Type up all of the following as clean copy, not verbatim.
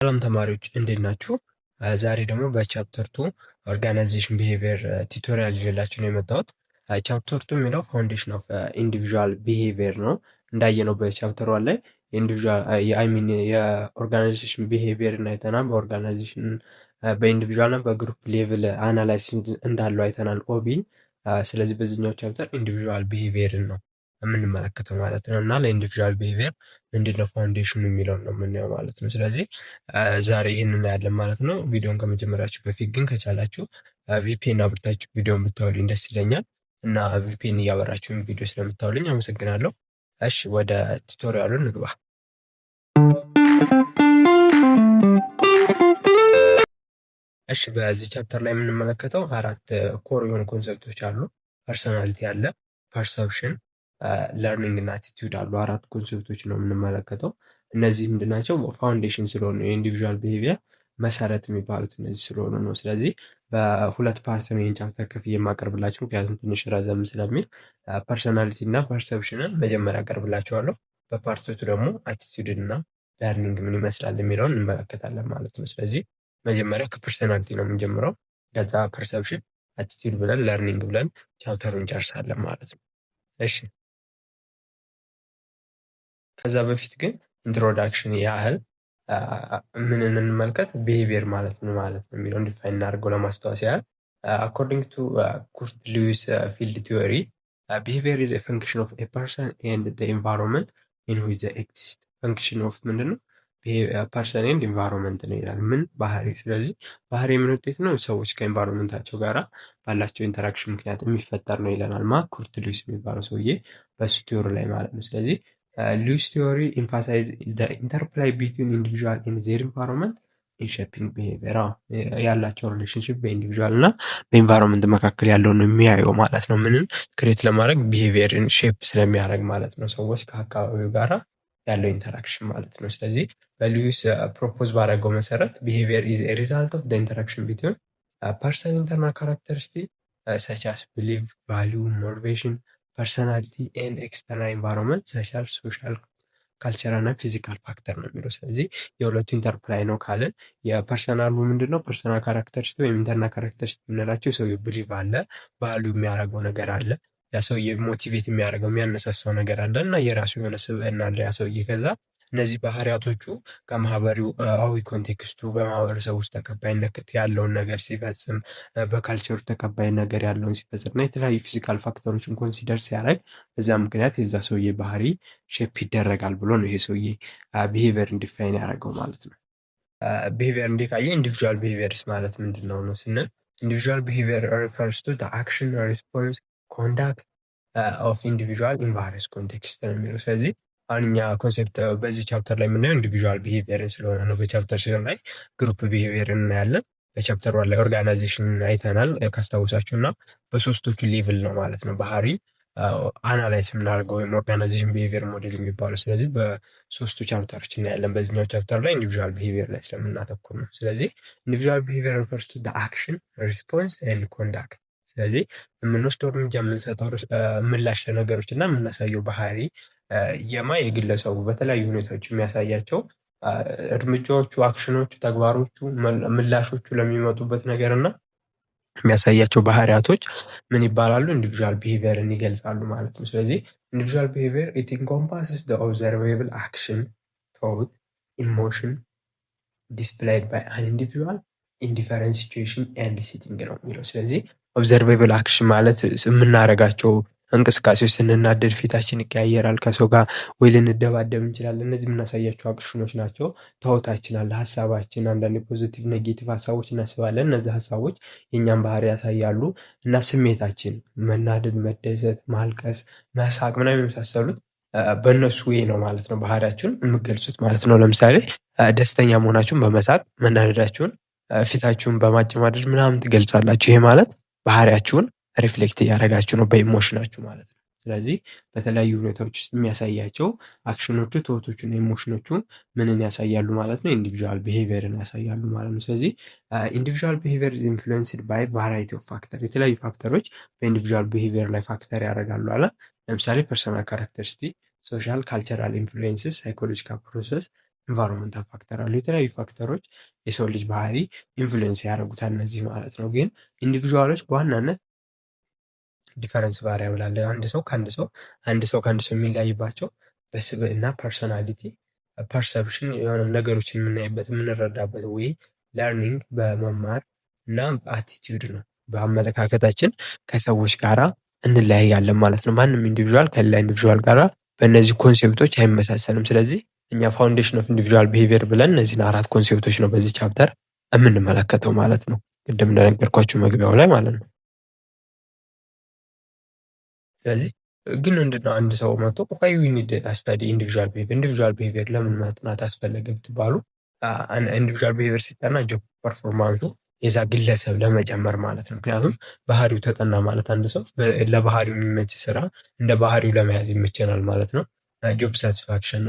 ሰላም ተማሪዎች እንዴት ናችሁ? ዛሬ ደግሞ በቻፕተር 2 ኦርጋናይዜሽን ቢሄቪየር ቱቶሪያል ይዤላችሁ ነው የመጣሁት። ቻፕተር 2 የሚለው ፋውንዴሽን ኦፍ ኢንዲቪዥዋል ቢሄቪየር ነው። እንዳየነው በቻፕተር 1 ላይ የኦርጋናይዜሽን ቢሄቪየርን አይተናል። በኦርጋናይዜሽን በኢንዲቪዥዋል እና በግሩፕ ሌቭል አናላይሲስ እንዳለው አይተናል ኦቢን። ስለዚህ በዚህኛው ቻፕተር ኢንዲቪዥዋል ቢሄቪየርን ነው የምንመለከተው ማለት ነው። እና ለኢንዲቪዥዋል ቢሄቪየር ምንድነው ፋውንዴሽኑ የሚለውን ነው የምናየው ማለት ነው። ስለዚህ ዛሬ ይህን እናያለን ማለት ነው። ቪዲዮን ከመጀመራችሁ በፊት ግን ከቻላችሁ ቪፒኤን አብርታችሁ ቪዲዮን ብታዩልኝ ደስ ይለኛል እና ቪፒኤን እያበራችሁ ቪዲዮ ስለምታዩልኝ አመሰግናለሁ። እሺ ወደ ቱቶሪያሉ እንግባ። እሺ በዚህ ቻፕተር ላይ የምንመለከተው አራት ኮር የሆኑ ኮንሰፕቶች አሉ። ፐርሶናሊቲ አለ፣ ፐርሰፕሽን፣ ለርኒንግ እና አቲቲዩድ አሉ። አራት ኮንሰፕቶች ነው የምንመለከተው። እነዚህ ምንድናቸው? ፋውንዴሽን ስለሆኑ የኢንዲቪዥዋል ቢሄቪየር መሰረት የሚባሉት እነዚህ ስለሆኑ ነው። ስለዚህ በሁለት ፓርት ነው ይህን ቻፕተር ከፍዬ የማቀርብላችሁ፣ ምክንያቱም ትንሽ ረዘም ስለሚል። ፐርሶናሊቲ እና ፐርሰፕሽንን መጀመሪያ አቀርብላችኋለሁ። በፓርቶቱ ደግሞ አቲቲዩድ እና ለርኒንግ ምን ይመስላል የሚለውን እንመለከታለን ማለት ነው። ስለዚህ መጀመሪያ ከፐርሶናሊቲ ነው የምንጀምረው። ከዛ ፐርሰፕሽን፣ አቲቲዩድ ብለን ለርኒንግ ብለን ቻፕተሩን እንጨርሳለን ማለት ነው። እሺ ከዛ በፊት ግን ኢንትሮዳክሽን ያህል ምን እንመልከት። ቢሄቪየር ማለት ምን ማለት ነው የሚለውን ዲፋይን እናድርገው ለማስታወስ ያህል። አኮርዲንግ ቱ ኩርት ሉዊስ ፊልድ ቲዮሪ ቢሄቪየር ኢዝ ኤ ፈንክሽን ኦፍ ኤ ፐርሰን ኤንድ ዘ ኢንቫይሮንመንት ኢን ዊች ዘ ኤግዚስት። ፈንክሽን ኦፍ ምንድን ነው? ፐርሰን ኤንድ ኢንቫይሮንመንት ነው ይላል። ምን ባህሪ። ስለዚህ ባህሪ የምን ውጤት ነው? ሰዎች ከኢንቫይሮንመንታቸው ጋራ ባላቸው ኢንተራክሽን ምክንያት የሚፈጠር ነው ይለናል። ኩርት ሉዊስ የሚባለው ሰውዬ በሱ ቲዮሪ ላይ ማለት ነው። ስለዚህ ሉዊስ ቲዮሪ ኤምፋሳይዝ ዘ ኢንተርፕላይ ቢትዊን ኢንዲቪዥዋል ኤንድ ዜር ኢንቫይሮንመንት ኢን ሼፒንግ ቢሄቪየር። ያላቸው ሪሌሽንሽፕ በኢንዲቪዥዋል እና በኢንቫይሮንመንት መካከል ያለው ነው የሚያየው ማለት ነው። ምንን ክሬት ለማድረግ ቢሄቪየርን ሼፕ ስለሚያደርግ ማለት ነው። ሰዎች ከአካባቢው ጋራ ያለው ኢንተራክሽን ማለት ነው። ስለዚህ በሉዊስ ፕሮፖዝ ባደረገው መሰረት ቢሄቪየር ኢዝ ኤ ሪዛልት ኦፍ ዘ ኢንተራክሽን ቢትዊን ፐርሰን ኢንተርናል ካራክተሪስቲክ ሰች አስ ቢሊቭ፣ ቫሊዩ፣ ሞቲቬሽን፣ ፐርሰናሊቲ ኤንድ ኤክስተርናል ኢንቫይሮንመንት ሰሻል፣ ሶሻል፣ ካልቸራል እና ፊዚካል ፋክተር ነው የሚለው። ስለዚህ የሁለቱ ኢንተርፕላይ ነው ካልን የፐርሰናሉ ምንድን ነው? ፐርሰናል ካራክተሪስቲክ ወይም ኢንተርናል ካራክተሪስቲክ የምንላቸው ሰውዬው ብሊቭ አለ፣ ቫሊዩ የሚያደርገው ነገር አለ፣ ያ ሰውዬ ሞቲቬት የሚያደርገው የሚያነሳሳው ነገር አለ እና የራሱ የሆነ ስብዕና አለ ያ ሰውዬ። ከዛ እነዚህ ባህሪያቶቹ ከማህበራዊ ኮንቴክስቱ በማህበረሰብ ውስጥ ተቀባይነት ያለውን ነገር ሲፈጽም፣ በካልቸሩ ተቀባይ ነገር ያለውን ሲፈጽም እና የተለያዩ ፊዚካል ፋክተሮችን ኮንሲደር ሲያደርግ በዛ ምክንያት የዛ ሰውዬ ባህሪ ሼፕ ይደረጋል ብሎ ነው ይሄ ሰውዬ ቢሄቪየር ዲፋይን ያደረገው ማለት ነው። ቢሄቪየር እንዲካየ ኢንዲቪዥዋል ቢሄቪየርስ ማለት ምንድን ነው ነው ስንል ኢንዲቪዥዋል ቢሄቪየር ሪፈርስ ቱ አክሽን ሪስፖንስ ኮንዳክት ኦፍ ኢንዲቪዥዋል ኢን ቫሪየስ ኮንቴክስት ነው የሚለው። ስለዚህ አሁን እኛ ኮንሴፕት በዚህ ቻፕተር ላይ የምናየው ኢንዲቪዥዋል ቢሄቪየርን ስለሆነ ነው። በቻፕተር ስር ላይ ግሩፕ ቢሄቪየርን እናያለን። በቻፕተር ዋን ላይ ኦርጋናይዜሽን አይተናል ካስታውሳችሁ እና በሶስቶቹ ሌቭል ነው ማለት ነው ባህሪ አናላይዝ የምናደርገው ወይም ኦርጋናይዜሽን ቢሄቪየር ሞዴል የሚባለው። ስለዚህ በሶስቱ ቻፕተሮች እናያለን። በዚህኛው ቻፕተር ላይ ኢንዲቪዥዋል ቢሄቪየር ላይ ስለምናተኩር ነው። ስለዚህ ኢንዲቪዥዋል ቢሄቪየር ሪፈርስ ቱ አክሽን ሪስፖንስ ኤንድ ኮንዳክት። ስለዚህ የምንወስደው እርምጃ፣ የምንሰጠው ምላሽ ለነገሮች እና የምናሳየው ባህሪ የግለሰቡ በተለያዩ ሁኔታዎች የሚያሳያቸው እርምጃዎቹ፣ አክሽኖቹ፣ ተግባሮቹ፣ ምላሾቹ ለሚመጡበት ነገር እና የሚያሳያቸው ባህሪያቶች ምን ይባላሉ? ኢንዲቪዥዋል ቢሄቪየርን ይገልጻሉ ማለት ነው። ስለዚህ ኢንዲቪዥዋል ቢሄቪየር ኢት ኢንኮምፓስስ ዘ ኦብዘርቬብል አክሽን፣ ቶት፣ ኢሞሽን ዲስፕላይድ ባይ አን ኢንዲቪዥዋል ኢን ዲፈረንት ሲቹዌሽን ኤንድ ሲቲንግ ነው የሚለው። ስለዚህ ኦብዘርቬብል አክሽን ማለት የምናደርጋቸው እንቅስቃሴዎች፣ ስንናደድ ፊታችን ይቀያየራል፣ ከሰው ጋር ወይ ልንደባደብ እንችላለን። እነዚህ የምናሳያቸው አክሽኖች ናቸው። ተውታችን አለ፣ ሀሳባችን፣ አንዳንድ ፖዚቲቭ ኔጌቲቭ ሀሳቦች እናስባለን። እነዚህ ሀሳቦች የእኛን ባህሪ ያሳያሉ እና ስሜታችን መናደድ፣ መደሰት፣ ማልቀስ፣ መሳቅ ምናምን የመሳሰሉት በእነሱ ወይ ነው ማለት ነው ባህሪያችሁን የምገልጹት ማለት ነው። ለምሳሌ ደስተኛ መሆናችሁን በመሳቅ መናደዳችሁን ፊታችሁን በማጨማደድ ምናምን ትገልጻላችሁ። ይሄ ማለት ባህሪያችሁን ሪፍሌክት እያደረጋችሁ ነው በኢሞሽናችሁ ማለት ነው። ስለዚህ በተለያዩ ሁኔታዎች ውስጥ የሚያሳያቸው አክሽኖቹ፣ ተወቶቹና ኢሞሽኖቹ ምንን ያሳያሉ ማለት ነው? ኢንዲቪዥዋል ቢሄቪየርን ያሳያሉ ማለት ነው። ስለዚህ ኢንዲቪዥዋል ቢሄቪየር ኢዝ ኢንፍሉዌንስድ ባይ ቫራይቲ ኦፍ ፋክተር። የተለያዩ ፋክተሮች በኢንዲቪዥዋል ቢሄቪየር ላይ ፋክተር ያደርጋሉ አለ። ለምሳሌ ፐርሰናል ካራክተሪስቲክ፣ ሶሻል ካልቸራል ኢንፍሉዌንስስ፣ ሳይኮሎጂካል ፕሮሰስ፣ ኢንቫይሮንመንታል ፋክተር አሉ። የተለያዩ ፋክተሮች የሰው ልጅ ባህሪ ኢንፍሉዌንስ ያደርጉታል እነዚህ ማለት ነው። ግን ኢንዲቪዥዋሎች በዋናነት ዲፈረንስ ቫሪያብል አለ። አንድ ሰው ከአንድ ሰው የሚለያይባቸው በስብዕና ፐርሶናሊቲ፣ ፐርሰፕሽን የሆነ ነገሮችን የምናይበት የምንረዳበት ወይ ለርኒንግ በመማር እና አቲቲዩድ ነው። በአመለካከታችን ከሰዎች ጋራ እንለያያለን ማለት ነው። ማንም ኢንዲቪዥዋል ከሌላ ኢንዲቪዥዋል ጋራ በእነዚህ ኮንሴፕቶች አይመሳሰልም። ስለዚህ እኛ ፋውንዴሽን ኦፍ ኢንዲቪዥዋል ቢሄቪየር ብለን እነዚህን 4 ኮንሴፕቶች ነው በዚህ ቻፕተር የምንመለከተው ማለት ነው። ቅድም እንደነገርኳችሁ መግቢያው ላይ ማለት ነው። ስለዚህ ግን ምንድነው አንድ ሰው መጥቶ ዋይ ዊ ኒድ ስታዲ ኢንዲቪዥዋል ቢሄቪየር ለምን ማጥናት አስፈለገ ብትባሉ ኢንዲቪዥዋል ቢሄቪየር ሲጠና ጆብ ፐርፎርማንሱ የዛ ግለሰብ ለመጨመር ማለት ነው። ምክንያቱም ባህሪው ተጠና ማለት አንድ ሰው ለባህሪው የሚመች ስራ እንደ ባህሪው ለመያዝ ይመቸናል ማለት ነው። ጆብ ሳቲስፋክሽን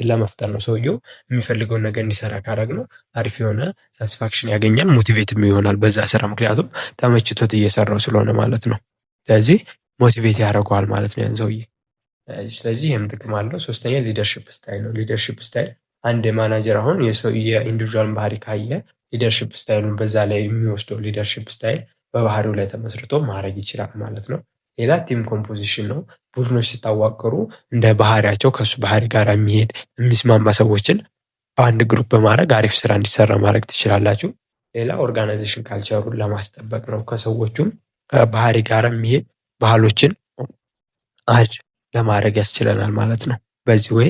ለመፍጠር ነው። ሰውየው የሚፈልገውን ነገር እንዲሰራ ካረግ ነው አሪፍ የሆነ ሳቲስፋክሽን ያገኛል፣ ሞቲቬትም ይሆናል በዛ ስራ፣ ምክንያቱም ተመችቶት እየሰራው ስለሆነ ማለት ነው። ስለዚህ ሞቲቬት ያደርገዋል ማለት ነው ያን ሰውዬ። ስለዚህ ይህም ጥቅም አለው። ሶስተኛ ሊደርሽፕ ስታይል ነው። ሊደርሽፕ ስታይል አንድ ማናጀር አሁን የኢንዲቪዥዋል ባህሪ ካየ ሊደርሽፕ ስታይሉን በዛ ላይ የሚወስደው ሊደርሽፕ ስታይል በባህሪው ላይ ተመስርቶ ማድረግ ይችላል ማለት ነው። ሌላ ቲም ኮምፖዚሽን ነው። ቡድኖች ሲታዋቀሩ እንደ ባህሪያቸው ከሱ ባህሪ ጋር የሚሄድ የሚስማማ ሰዎችን በአንድ ግሩፕ በማድረግ አሪፍ ስራ እንዲሰራ ማድረግ ትችላላችሁ። ሌላ ኦርጋናይዜሽን ካልቸሩን ለማስጠበቅ ነው። ከሰዎቹም ባህሪ ጋር የሚሄድ ባህሎችን አድ ለማድረግ ያስችለናል ማለት ነው። በዚህ ወይ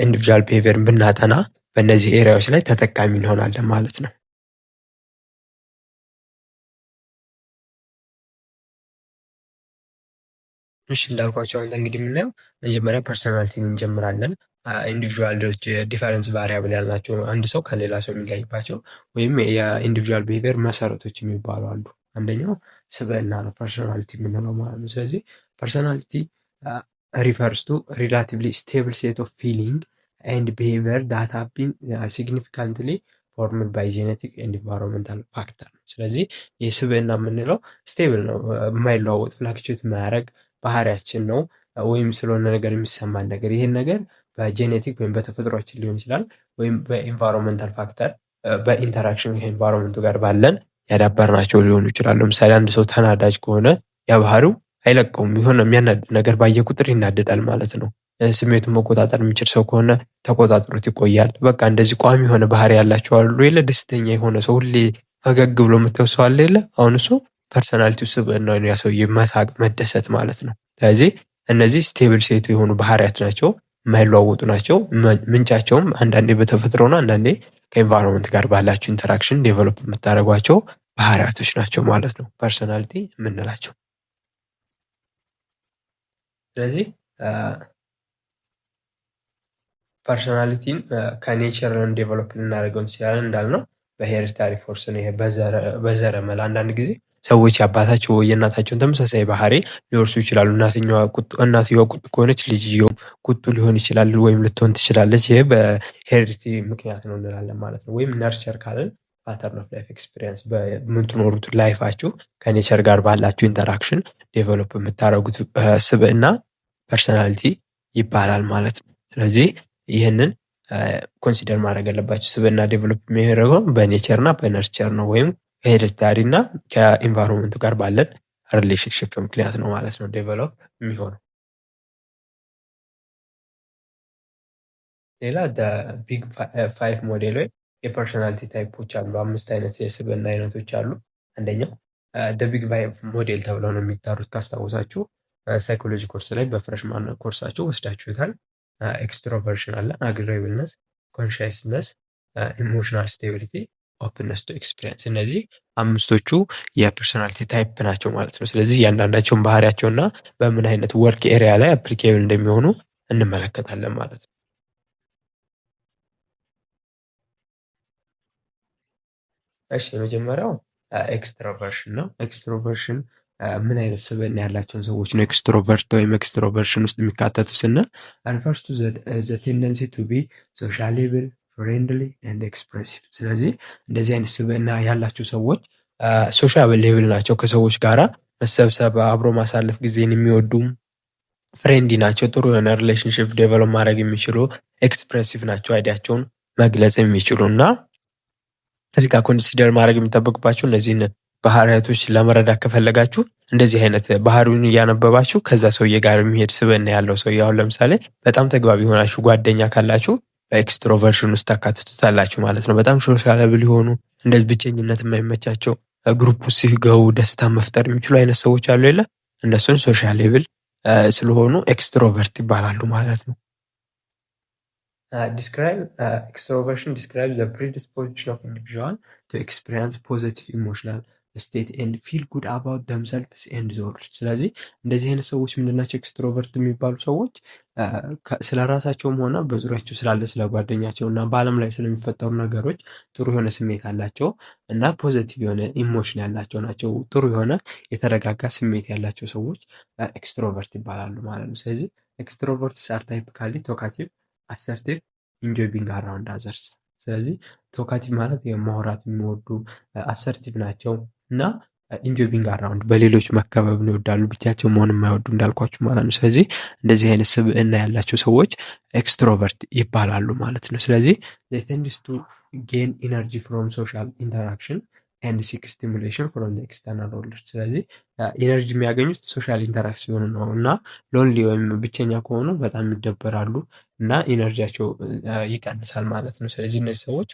ኢንዲቪዥዋል ቢሄቪየርን ብናጠና በእነዚህ ኤሪያዎች ላይ ተጠቃሚ እንሆናለን ማለት ነው። እሺ እንዳልኳቸው አሁን እንግዲህ የምናየው መጀመሪያ ፐርሰናሊቲን እንጀምራለን። ኢንዲቪዥዋሎች ዲፈረንስ ቫሪያብል ያልናቸው አንድ ሰው ከሌላ ሰው የሚለይባቸው ወይም የኢንዲቪዥዋል ቢሄቪየር መሰረቶች የሚባሉ አሉ። አንደኛው ስብዕና ነው፣ ፐርሰናሊቲ የምንለው ማለት ነው። ስለዚህ ፐርሰናሊቲ ሪፈርስ ቱ ሪላቲቭሊ ስቴብል ሴት ኦፍ ፊሊንግ ኤንድ ቢሄቪየር ዳት ሃቭ ቢን ሲግኒፊካንትሊ ፎርምድ ባይ ጄኔቲክ ኤንድ ኢንቫይሮንመንታል ፋክተር። ስለዚህ የስብዕና የምንለው ስቴብል ነው፣ የማይለዋወጥ ፍላክቹዌት የማያደርግ ባህሪያችን ነው፣ ወይም ስለሆነ ነገር የሚሰማን ነገር። ይሄን ነገር በጄኔቲክ ወይም በተፈጥሯችን ሊሆን ይችላል፣ ወይም በኢንቫይሮንመንታል ፋክተር በኢንተራክሽን ከኢንቫይሮንመንቱ ጋር ባለን ያዳበርናቸው ሊሆኑ ይችላሉ። ለምሳሌ አንድ ሰው ተናዳጅ ከሆነ ያ ባህሪው አይለቀውም። የሆነ የሚያናድድ ነገር ባየ ቁጥር ይናደዳል ማለት ነው። ስሜቱን መቆጣጠር የሚችል ሰው ከሆነ ተቆጣጥሮት ይቆያል። በቃ እንደዚህ ቋሚ የሆነ ባህሪ ያላቸው አሉ የለ። ደስተኛ የሆነ ሰው ሁሌ ፈገግ ብሎ የምታየው ሰው አለ የለ። አሁን እሱ ፐርሰናሊቲው ስብዕናው ነው፣ ያ ሰውዬ መሳቅ መደሰት ማለት ነው። ስለዚህ እነዚህ ስቴብል ሴቱ የሆኑ ባህሪያት ናቸው፣ የማይለዋወጡ ናቸው። ምንጫቸውም አንዳንዴ በተፈጥሮ ነው፣ አንዳንዴ ከኢንቫይሮንመንት ጋር ባላቸው ኢንተራክሽን ዴቨሎፕ የምታደርጓቸው ባህሪያቶች ናቸው ማለት ነው ፐርሰናሊቲ የምንላቸው። ስለዚህ ፐርሶናሊቲን ከኔቸር ዴቨሎፕ ልናደርገው እንችላለን እንዳልነው በሄሪታሪ ፎርስ ነው። ይሄ በዘረመል አንዳንድ ጊዜ ሰዎች የአባታቸው የእናታቸውን ተመሳሳይ ባህሪ ሊወርሱ ይችላሉ። እናትየዋ ቁጡ ከሆነች ልጅየውም ቁጡ ሊሆን ይችላል ወይም ልትሆን ትችላለች። ይሄ በሄሪቲ ምክንያት ነው እንላለን ማለት ነው። ወይም ነርቸር ካለን ፓተርን ኦፍ ላይፍ ኤክስፒሪየንስ በምትኖሩት ላይፋችሁ ከኔቸር ጋር ባላችሁ ኢንተራክሽን ዴቨሎፕ የምታደርጉት ስብዕና ፐርሶናሊቲ ይባላል ማለት ነው። ስለዚህ ይህንን ኮንሲደር ማድረግ ያለባቸው ስብዕና ዴቨሎፕ የሚያደርገው በኔቸር እና በነርቸር ነው፣ ወይም ከሄሪታሪ እና ከኢንቫይሮንመንቱ ጋር ባለን ሪሌሽንሽፕ ምክንያት ነው ማለት ነው ዴቨሎፕ የሚሆነው። ሌላ ቢግ 5 ሞዴል ወይ የፐርሶናሊቲ ታይፖች አሉ። 5 አይነት የስብዕና አይነቶች አሉ። አንደኛው ቢግ 5 ሞዴል ተብለው ነው የሚጠሩት። ካስታወሳችሁ ሳይኮሎጂ ኮርስ ላይ በፍሬሽማን ኮርሳቸው ወስዳችሁታል። ኤክስትሮቨርሽን አለ፣ አግሬብልነስ፣ ኮንሻስነስ፣ ኢሞሽናል ስቴቢሊቲ፣ ኦፕንነስ ቱ ኤክስፒሪየንስ። እነዚህ 5ቶቹ የፐርሶናሊቲ ታይፕ ናቸው ማለት ነው። ስለዚህ እያንዳንዳቸውን ባህሪያቸውና በምን አይነት ወርክ ኤሪያ ላይ አፕሊኬብል እንደሚሆኑ እንመለከታለን ማለት ነው። እሺ የመጀመሪያው ኤክስትሮቨርሽን ነው። ኤክስትሮቨርሽን ምን አይነት ስብዕና ያላቸውን ሰዎች ነው ኤክስትሮቨርት ወይም ኤክስትሮቨርሽን ውስጥ የሚካተቱ ስንል refers to the tendency to be sociable, friendly and expressive። ስለዚህ እንደዚህ አይነት ስብዕና ያላቸው ሰዎች ሶሻብል ሌብል ናቸው። ከሰዎች ጋራ መሰብሰብ፣ አብሮ ማሳለፍ ጊዜን የሚወዱ ፍሬንዲ ናቸው። ጥሩ የሆነ ሪሌሽንሽፕ ዴቨሎፕ ማድረግ የሚችሉ ኤክስፕሬሲቭ ናቸው። አይዲያቸውን መግለጽ የሚችሉ እና እዚህ ጋር ኮንሲደር ማድረግ የሚጠበቅባችሁ እነዚህን ባህሪያቶች ለመረዳት ከፈለጋችሁ እንደዚህ አይነት ባህሪውን እያነበባችሁ ከዛ ሰውዬ ጋር የሚሄድ ስብዕና ያለው ሰውዬ አሁን ለምሳሌ በጣም ተግባቢ የሆናችሁ ጓደኛ ካላችሁ በኤክስትሮቨርሽን ውስጥ ታካትቱታላችሁ ማለት ነው። በጣም ሶሻላብል የሆኑ እንደዚህ ብቸኝነት የማይመቻቸው ግሩፕ ውስጥ ሲገቡ ደስታ መፍጠር የሚችሉ አይነት ሰዎች አሉ የለ እነሱን ሶሻሌብል ስለሆኑ ኤክስትሮቨርት ይባላሉ ማለት ነው። Extroversion describes the predisposition of individual to experience positive emotional state and feel good about themselves and the world። ስለዚህ እንደዚህ አይነት ሰዎች ምንድናቸው? ኤክስትሮቨርት የሚባሉ ሰዎች ስለ ራሳቸውም ሆነ በዙሪያቸው ስላለ ስለ ጓደኛቸው እና በዓለም ላይ ስለሚፈጠሩ ነገሮች ጥሩ የሆነ ስሜት አላቸው እና ፖዘቲቭ የሆነ ኢሞሽን ያላቸው ናቸው። ጥሩ የሆነ የተረጋጋ ስሜት ያላቸው ሰዎች ኤክስትሮቨርት ይባላሉ ማለት ነው። ስለዚህ ኤክስትሮቨርትስ አር ታይፒካሊ ቶካቲቭ፣ አሰርቲቭ፣ ኢንጆይ ቢንግ አራውንድ አዘርስ። ስለዚህ ቶካቲቭ ማለት የማውራት የሚወዱ አሰርቲቭ ናቸው እና ኢንጆይ ቢንግ አራውንድ በሌሎች መከበብን ይወዳሉ፣ ብቻቸው መሆን የማይወዱ እንዳልኳችሁ ማለት ነው። ስለዚህ እንደዚህ አይነት ስብዕና ያላቸው ሰዎች ኤክስትሮቨርት ይባላሉ ማለት ነው። ስለዚህ they tend to gain energy from social interaction and seek stimulation from the external world። ስለዚህ ኢነርጂ የሚያገኙት ሶሻል ኢንተራክሽን ነው እና ሎንሊ ወይም ብቸኛ ከሆኑ በጣም ይደበራሉ እና ኢነርጂያቸው ይቀንሳል ማለት ነው። ስለዚህ እነዚህ ሰዎች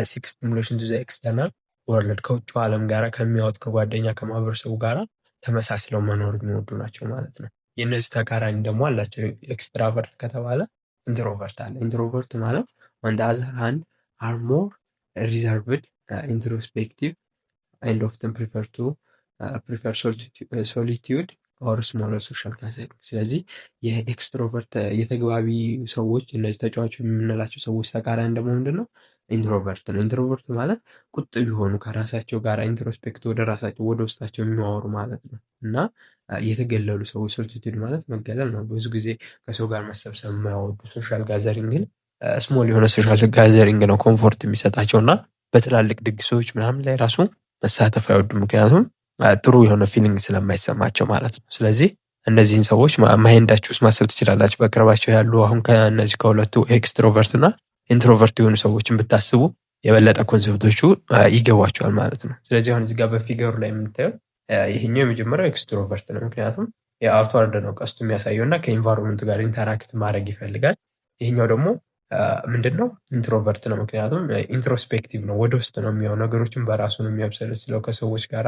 ሲክ ስቲሙሌሽን ቱ ዘ ኤክስተርናል ወርልድ ከውጭው ዓለም ጋር ከሚያወጥ ከጓደኛ ከማህበረሰቡ ጋር ተመሳስለው መኖር የሚወዱ ናቸው ማለት ነው። የእነዚህ ተቃራኒ ደግሞ አላቸው። ኤክስትራቨርት ከተባለ ኢንትሮቨርት አለ። ኢንትሮቨርት ማለት on the other hand are more reserved, introspective and often prefer solitude or smaller social gathering። ስለዚህ የኤክስትሮቨርት የተግባቢ ሰዎች እነዚህ ተጫዋቾች የምንላቸው ሰዎች ተቃራኒ ደግሞ ምንድን ነው? ኢንትሮቨርት ነው። ኢንትሮቨርት ማለት ቁጥብ የሆኑ ከራሳቸው ጋር ኢንትሮስፔክት ወደ ራሳቸው ወደ ውስጣቸው የሚያወሩ ማለት ነው እና የተገለሉ ሰዎች። ሶሊቱድ ማለት መገለል ነው። ብዙ ጊዜ ከሰው ጋር መሰብሰብ የማያወዱ ሶሻል ጋዘሪንግን ስሞል የሆነ ሶሻል ጋዘሪንግ ነው ኮምፎርት የሚሰጣቸው እና በትላልቅ ድግሶች ምናምን ላይ ራሱ መሳተፍ አይወዱም። ምክንያቱም ጥሩ የሆነ ፊሊንግ ስለማይሰማቸው ማለት ነው። ስለዚህ እነዚህን ሰዎች ማይንዳችሁ ውስጥ ማሰብ ትችላላችሁ። በቅርባቸው ያሉ አሁን ከእነዚህ ከሁለቱ ኤክስትሮቨርት እና ኢንትሮቨርት የሆኑ ሰዎችን ብታስቡ የበለጠ ኮንሰፕቶቹ ይገባቸዋል ማለት ነው። ስለዚህ አሁን እዚህ ጋር በፊገሩ ላይ የምታየው ይሄኛው የመጀመሪያው ኤክስትሮቨርት ነው። ምክንያቱም የአውትዋርድ ነው ቀስቱ የሚያሳየው እና ከኢንቫይሮንመንቱ ጋር ኢንተራክት ማድረግ ይፈልጋል። ይሄኛው ደግሞ ምንድነው? ኢንትሮቨርት ነው። ምክንያቱም ኢንትሮስፔክቲቭ ነው፣ ወደ ውስጥ ነው የሚያው ነገሮችን በራሱ ነው የሚያብሰለስለው ከሰዎች ጋር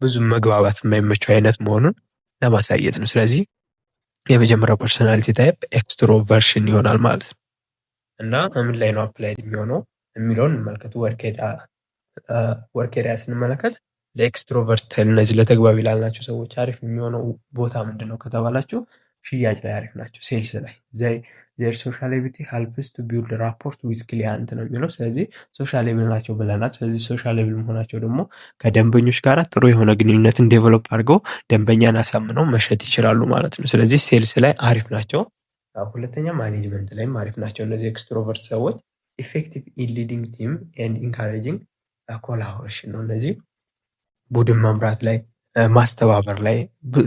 ብዙ መግባባት የማይመቸው አይነት መሆኑን ለማሳየት ነው። ስለዚህ የመጀመሪያው ፐርሶናሊቲ ታይፕ ኤክስትሮቨርሽን ይሆናል ማለት ነው። እና ምን ላይ ነው አፕላይድ የሚሆነው የሚለውን እንመልከቱ። ወርክ ኤሪያ ስንመለከት ለኤክስትሮቨርት እነዚህ ለተግባቢ ላልናቸው ሰዎች አሪፍ የሚሆነው ቦታ ምንድን ነው ከተባላችሁ ሽያጭ ላይ አሪፍ ናቸው። ሴልስ ላይ ዘር ሶሻላቢሊቲ ሄልፕስ ቱ ቢልድ ራፖርት ዊዝ ክሊያንት ነው የሚለው። ስለዚህ ሶሻላብል ናቸው ብለናል። ስለዚህ ሶሻላብል መሆናቸው ደግሞ ከደንበኞች ጋር ጥሩ የሆነ ግንኙነትን ዴቨሎፕ አድርገው ደንበኛን አሳምነው መሸጥ ይችላሉ ማለት ነው። ስለዚህ ሴልስ ላይ አሪፍ ናቸው። ሁለተኛ ማኔጅመንት ላይም አሪፍ ናቸው እነዚህ ኤክስትሮቨርት ሰዎች። ኢፌክቲቭ ኢን ሊዲንግ ቲም ኤንድ ኢንካሬጂንግ ኮላቦሬሽን ነው። እነዚህ ቡድን መምራት ላይ ማስተባበር ላይ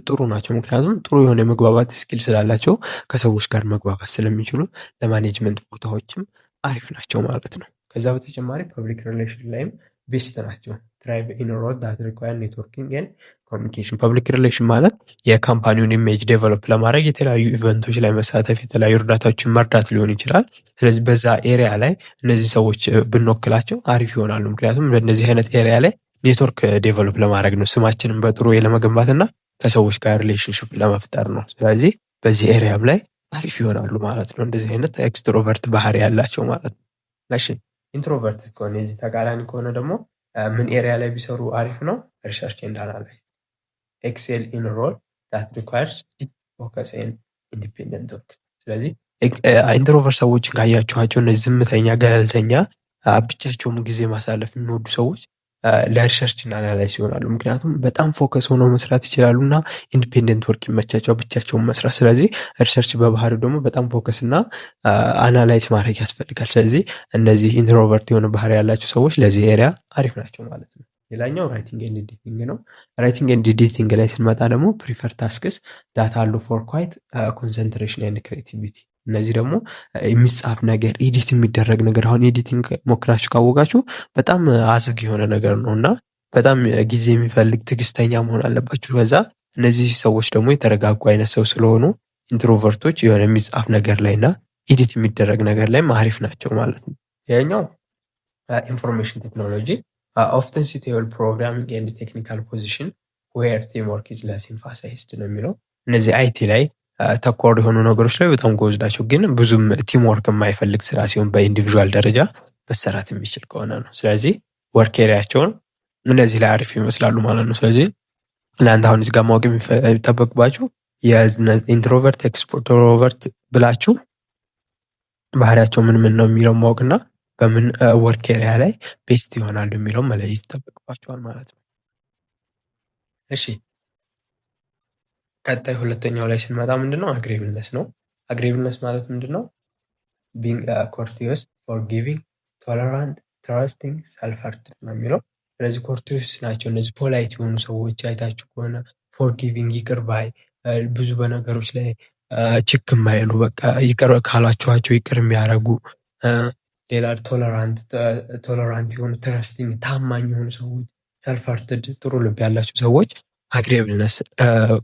ጥሩ ናቸው። ምክንያቱም ጥሩ የሆነ የመግባባት ስኪል ስላላቸው ከሰዎች ጋር መግባባት ስለሚችሉ ለማኔጅመንት ቦታዎችም አሪፍ ናቸው ማለት ነው። ከዛ በተጨማሪ ፐብሊክ ሪሌሽን ላይም ቤስት ናቸው። ትራይቭ ኢን ሮል ዳት ሪኳየር ኔትወርኪንግ ኤንድ ኮሚኒኬሽን። ፐብሊክ ሪሌሽን ማለት የካምፓኒውን ኢሜጅ ዴቨሎፕ ለማድረግ የተለያዩ ኢቨንቶች ላይ መሳተፍ፣ የተለያዩ እርዳታዎችን መርዳት ሊሆን ይችላል። ስለዚህ በዛ ኤሪያ ላይ እነዚህ ሰዎች ብንወክላቸው አሪፍ ይሆናሉ። ምክንያቱም በእነዚህ አይነት ኤሪያ ላይ ኔትወርክ ዴቨሎፕ ለማድረግ ነው፣ ስማችንን በጥሩ ለመገንባት እና ከሰዎች ጋር ሪሌሽንሽፕ ለመፍጠር ነው። ስለዚህ በዚህ ኤሪያም ላይ አሪፍ ይሆናሉ ማለት ነው። እንደዚህ አይነት ኤክስትሮቨርት ባህሪ ያላቸው ማለት ነው። እሺ ኢንትሮቨርት ከሆነ የዚህ ተቃራኒ ከሆነ ደግሞ ምን ኤሪያ ላይ ቢሰሩ አሪፍ ነው? ሪሰርች ኤንድ አናላይዝ ኤክሴል ኢን ሮል ዳት ሪኳየርስ ዲፕ ፎከስ ኤንድ ኢንዲፔንደንት ወርክ። ስለዚህ ኢንትሮቨርት ሰዎችን ካያችኋቸው እነዚህ ዝምተኛ፣ ገለልተኛ፣ ብቻቸውም ጊዜ ማሳለፍ የሚወዱ ሰዎች ለሪሰርች እና አናላይዝ ይሆናሉ። ምክንያቱም በጣም ፎከስ ሆነው መስራት ይችላሉ እና ኢንዲፔንደንት ወርክ ይመቻቸው ብቻቸውን መስራት። ስለዚህ ሪሰርች በባህሪው ደግሞ በጣም ፎከስ እና አናላይዝ ማድረግ ያስፈልጋል። ስለዚህ እነዚህ ኢንትሮቨርት የሆነ ባህሪ ያላቸው ሰዎች ለዚህ ኤሪያ አሪፍ ናቸው ማለት ነው። ሌላኛው ራይቲንግ ኤንድ ኤዲቲንግ ነው። ራይቲንግ ኤንድ ኤዲቲንግ ላይ ስንመጣ ደግሞ ፕሪፈር ታስክስ ዳት አሉ ፎር ኳይት ኮንሰንትሬሽን ኤንድ ክሬቲቪቲ። እነዚህ ደግሞ የሚጻፍ ነገር ኤዲት የሚደረግ ነገር አሁን ኤዲቲንግ ሞክራችሁ ካወቃችሁ በጣም አዝግ የሆነ ነገር ነው እና በጣም ጊዜ የሚፈልግ ትዕግስተኛ መሆን አለባችሁ። ከዛ እነዚህ ሰዎች ደግሞ የተረጋጉ አይነት ሰው ስለሆኑ ኢንትሮቨርቶች የሆነ የሚጻፍ ነገር ላይ እና ኤዲት የሚደረግ ነገር ላይ አሪፍ ናቸው ማለት ነው። ያኛው ኢንፎርሜሽን ቴክኖሎጂ ኦፍተን suitable programming and technical position where teamwork is less emphasized ነው የሚለው። እነዚህ አይቲ ላይ ተኮር የሆኑ ነገሮች ላይ በጣም ጎበዝ ናቸው፣ ግን ብዙም ቲም ወርክ የማይፈልግ ስራ ሲሆን በኢንዲቪዥዋል ደረጃ መሰራት የሚችል ከሆነ ነው። ስለዚህ ወርክ ኤሪያቸውን እነዚህ ላይ አሪፍ ይመስላሉ ማለት ነው። ስለዚህ ለአንተ አሁን እዚህ ጋር ማወቅ የሚጠበቅባችሁ የኢንትሮቨርት ኤክስትሮቨርት ብላችሁ ባህሪያቸው ምን ምን ነው የሚለው ማወቅና በምን ወርክ ኤሪያ ላይ ቤስት ይሆናሉ የሚለው መለየት ይጠበቅባቸዋል ማለት ነው። እሺ ቀጣይ ሁለተኛው ላይ ስንመጣ ምንድነው አግሬብልነስ ነው። አግሬብልነስ ማለት ምንድነው? ቢንግ ኮርቲየስ፣ ፎርጊቪንግ፣ ቶለራንት፣ ትራስቲንግ፣ ሰልፍ-አርትድ ነው የሚለው። ስለዚህ ኮርቲየስ ናቸው እነዚህ ፖላይት የሆኑ ሰዎች አይታችሁ ከሆነ ፎርጊቪንግ ይቅር ባይ፣ ብዙ በነገሮች ላይ ችክ የማይሉ በቃ ይቅር ካላችኋቸው ይቅር የሚያደርጉ፣ ሌላ ቶለራንት የሆኑ፣ ትረስቲንግ ታማኝ የሆኑ ሰዎች፣ ሰልፍ-አርትድ ጥሩ ልብ ያላቸው ሰዎች አግሬብልነስ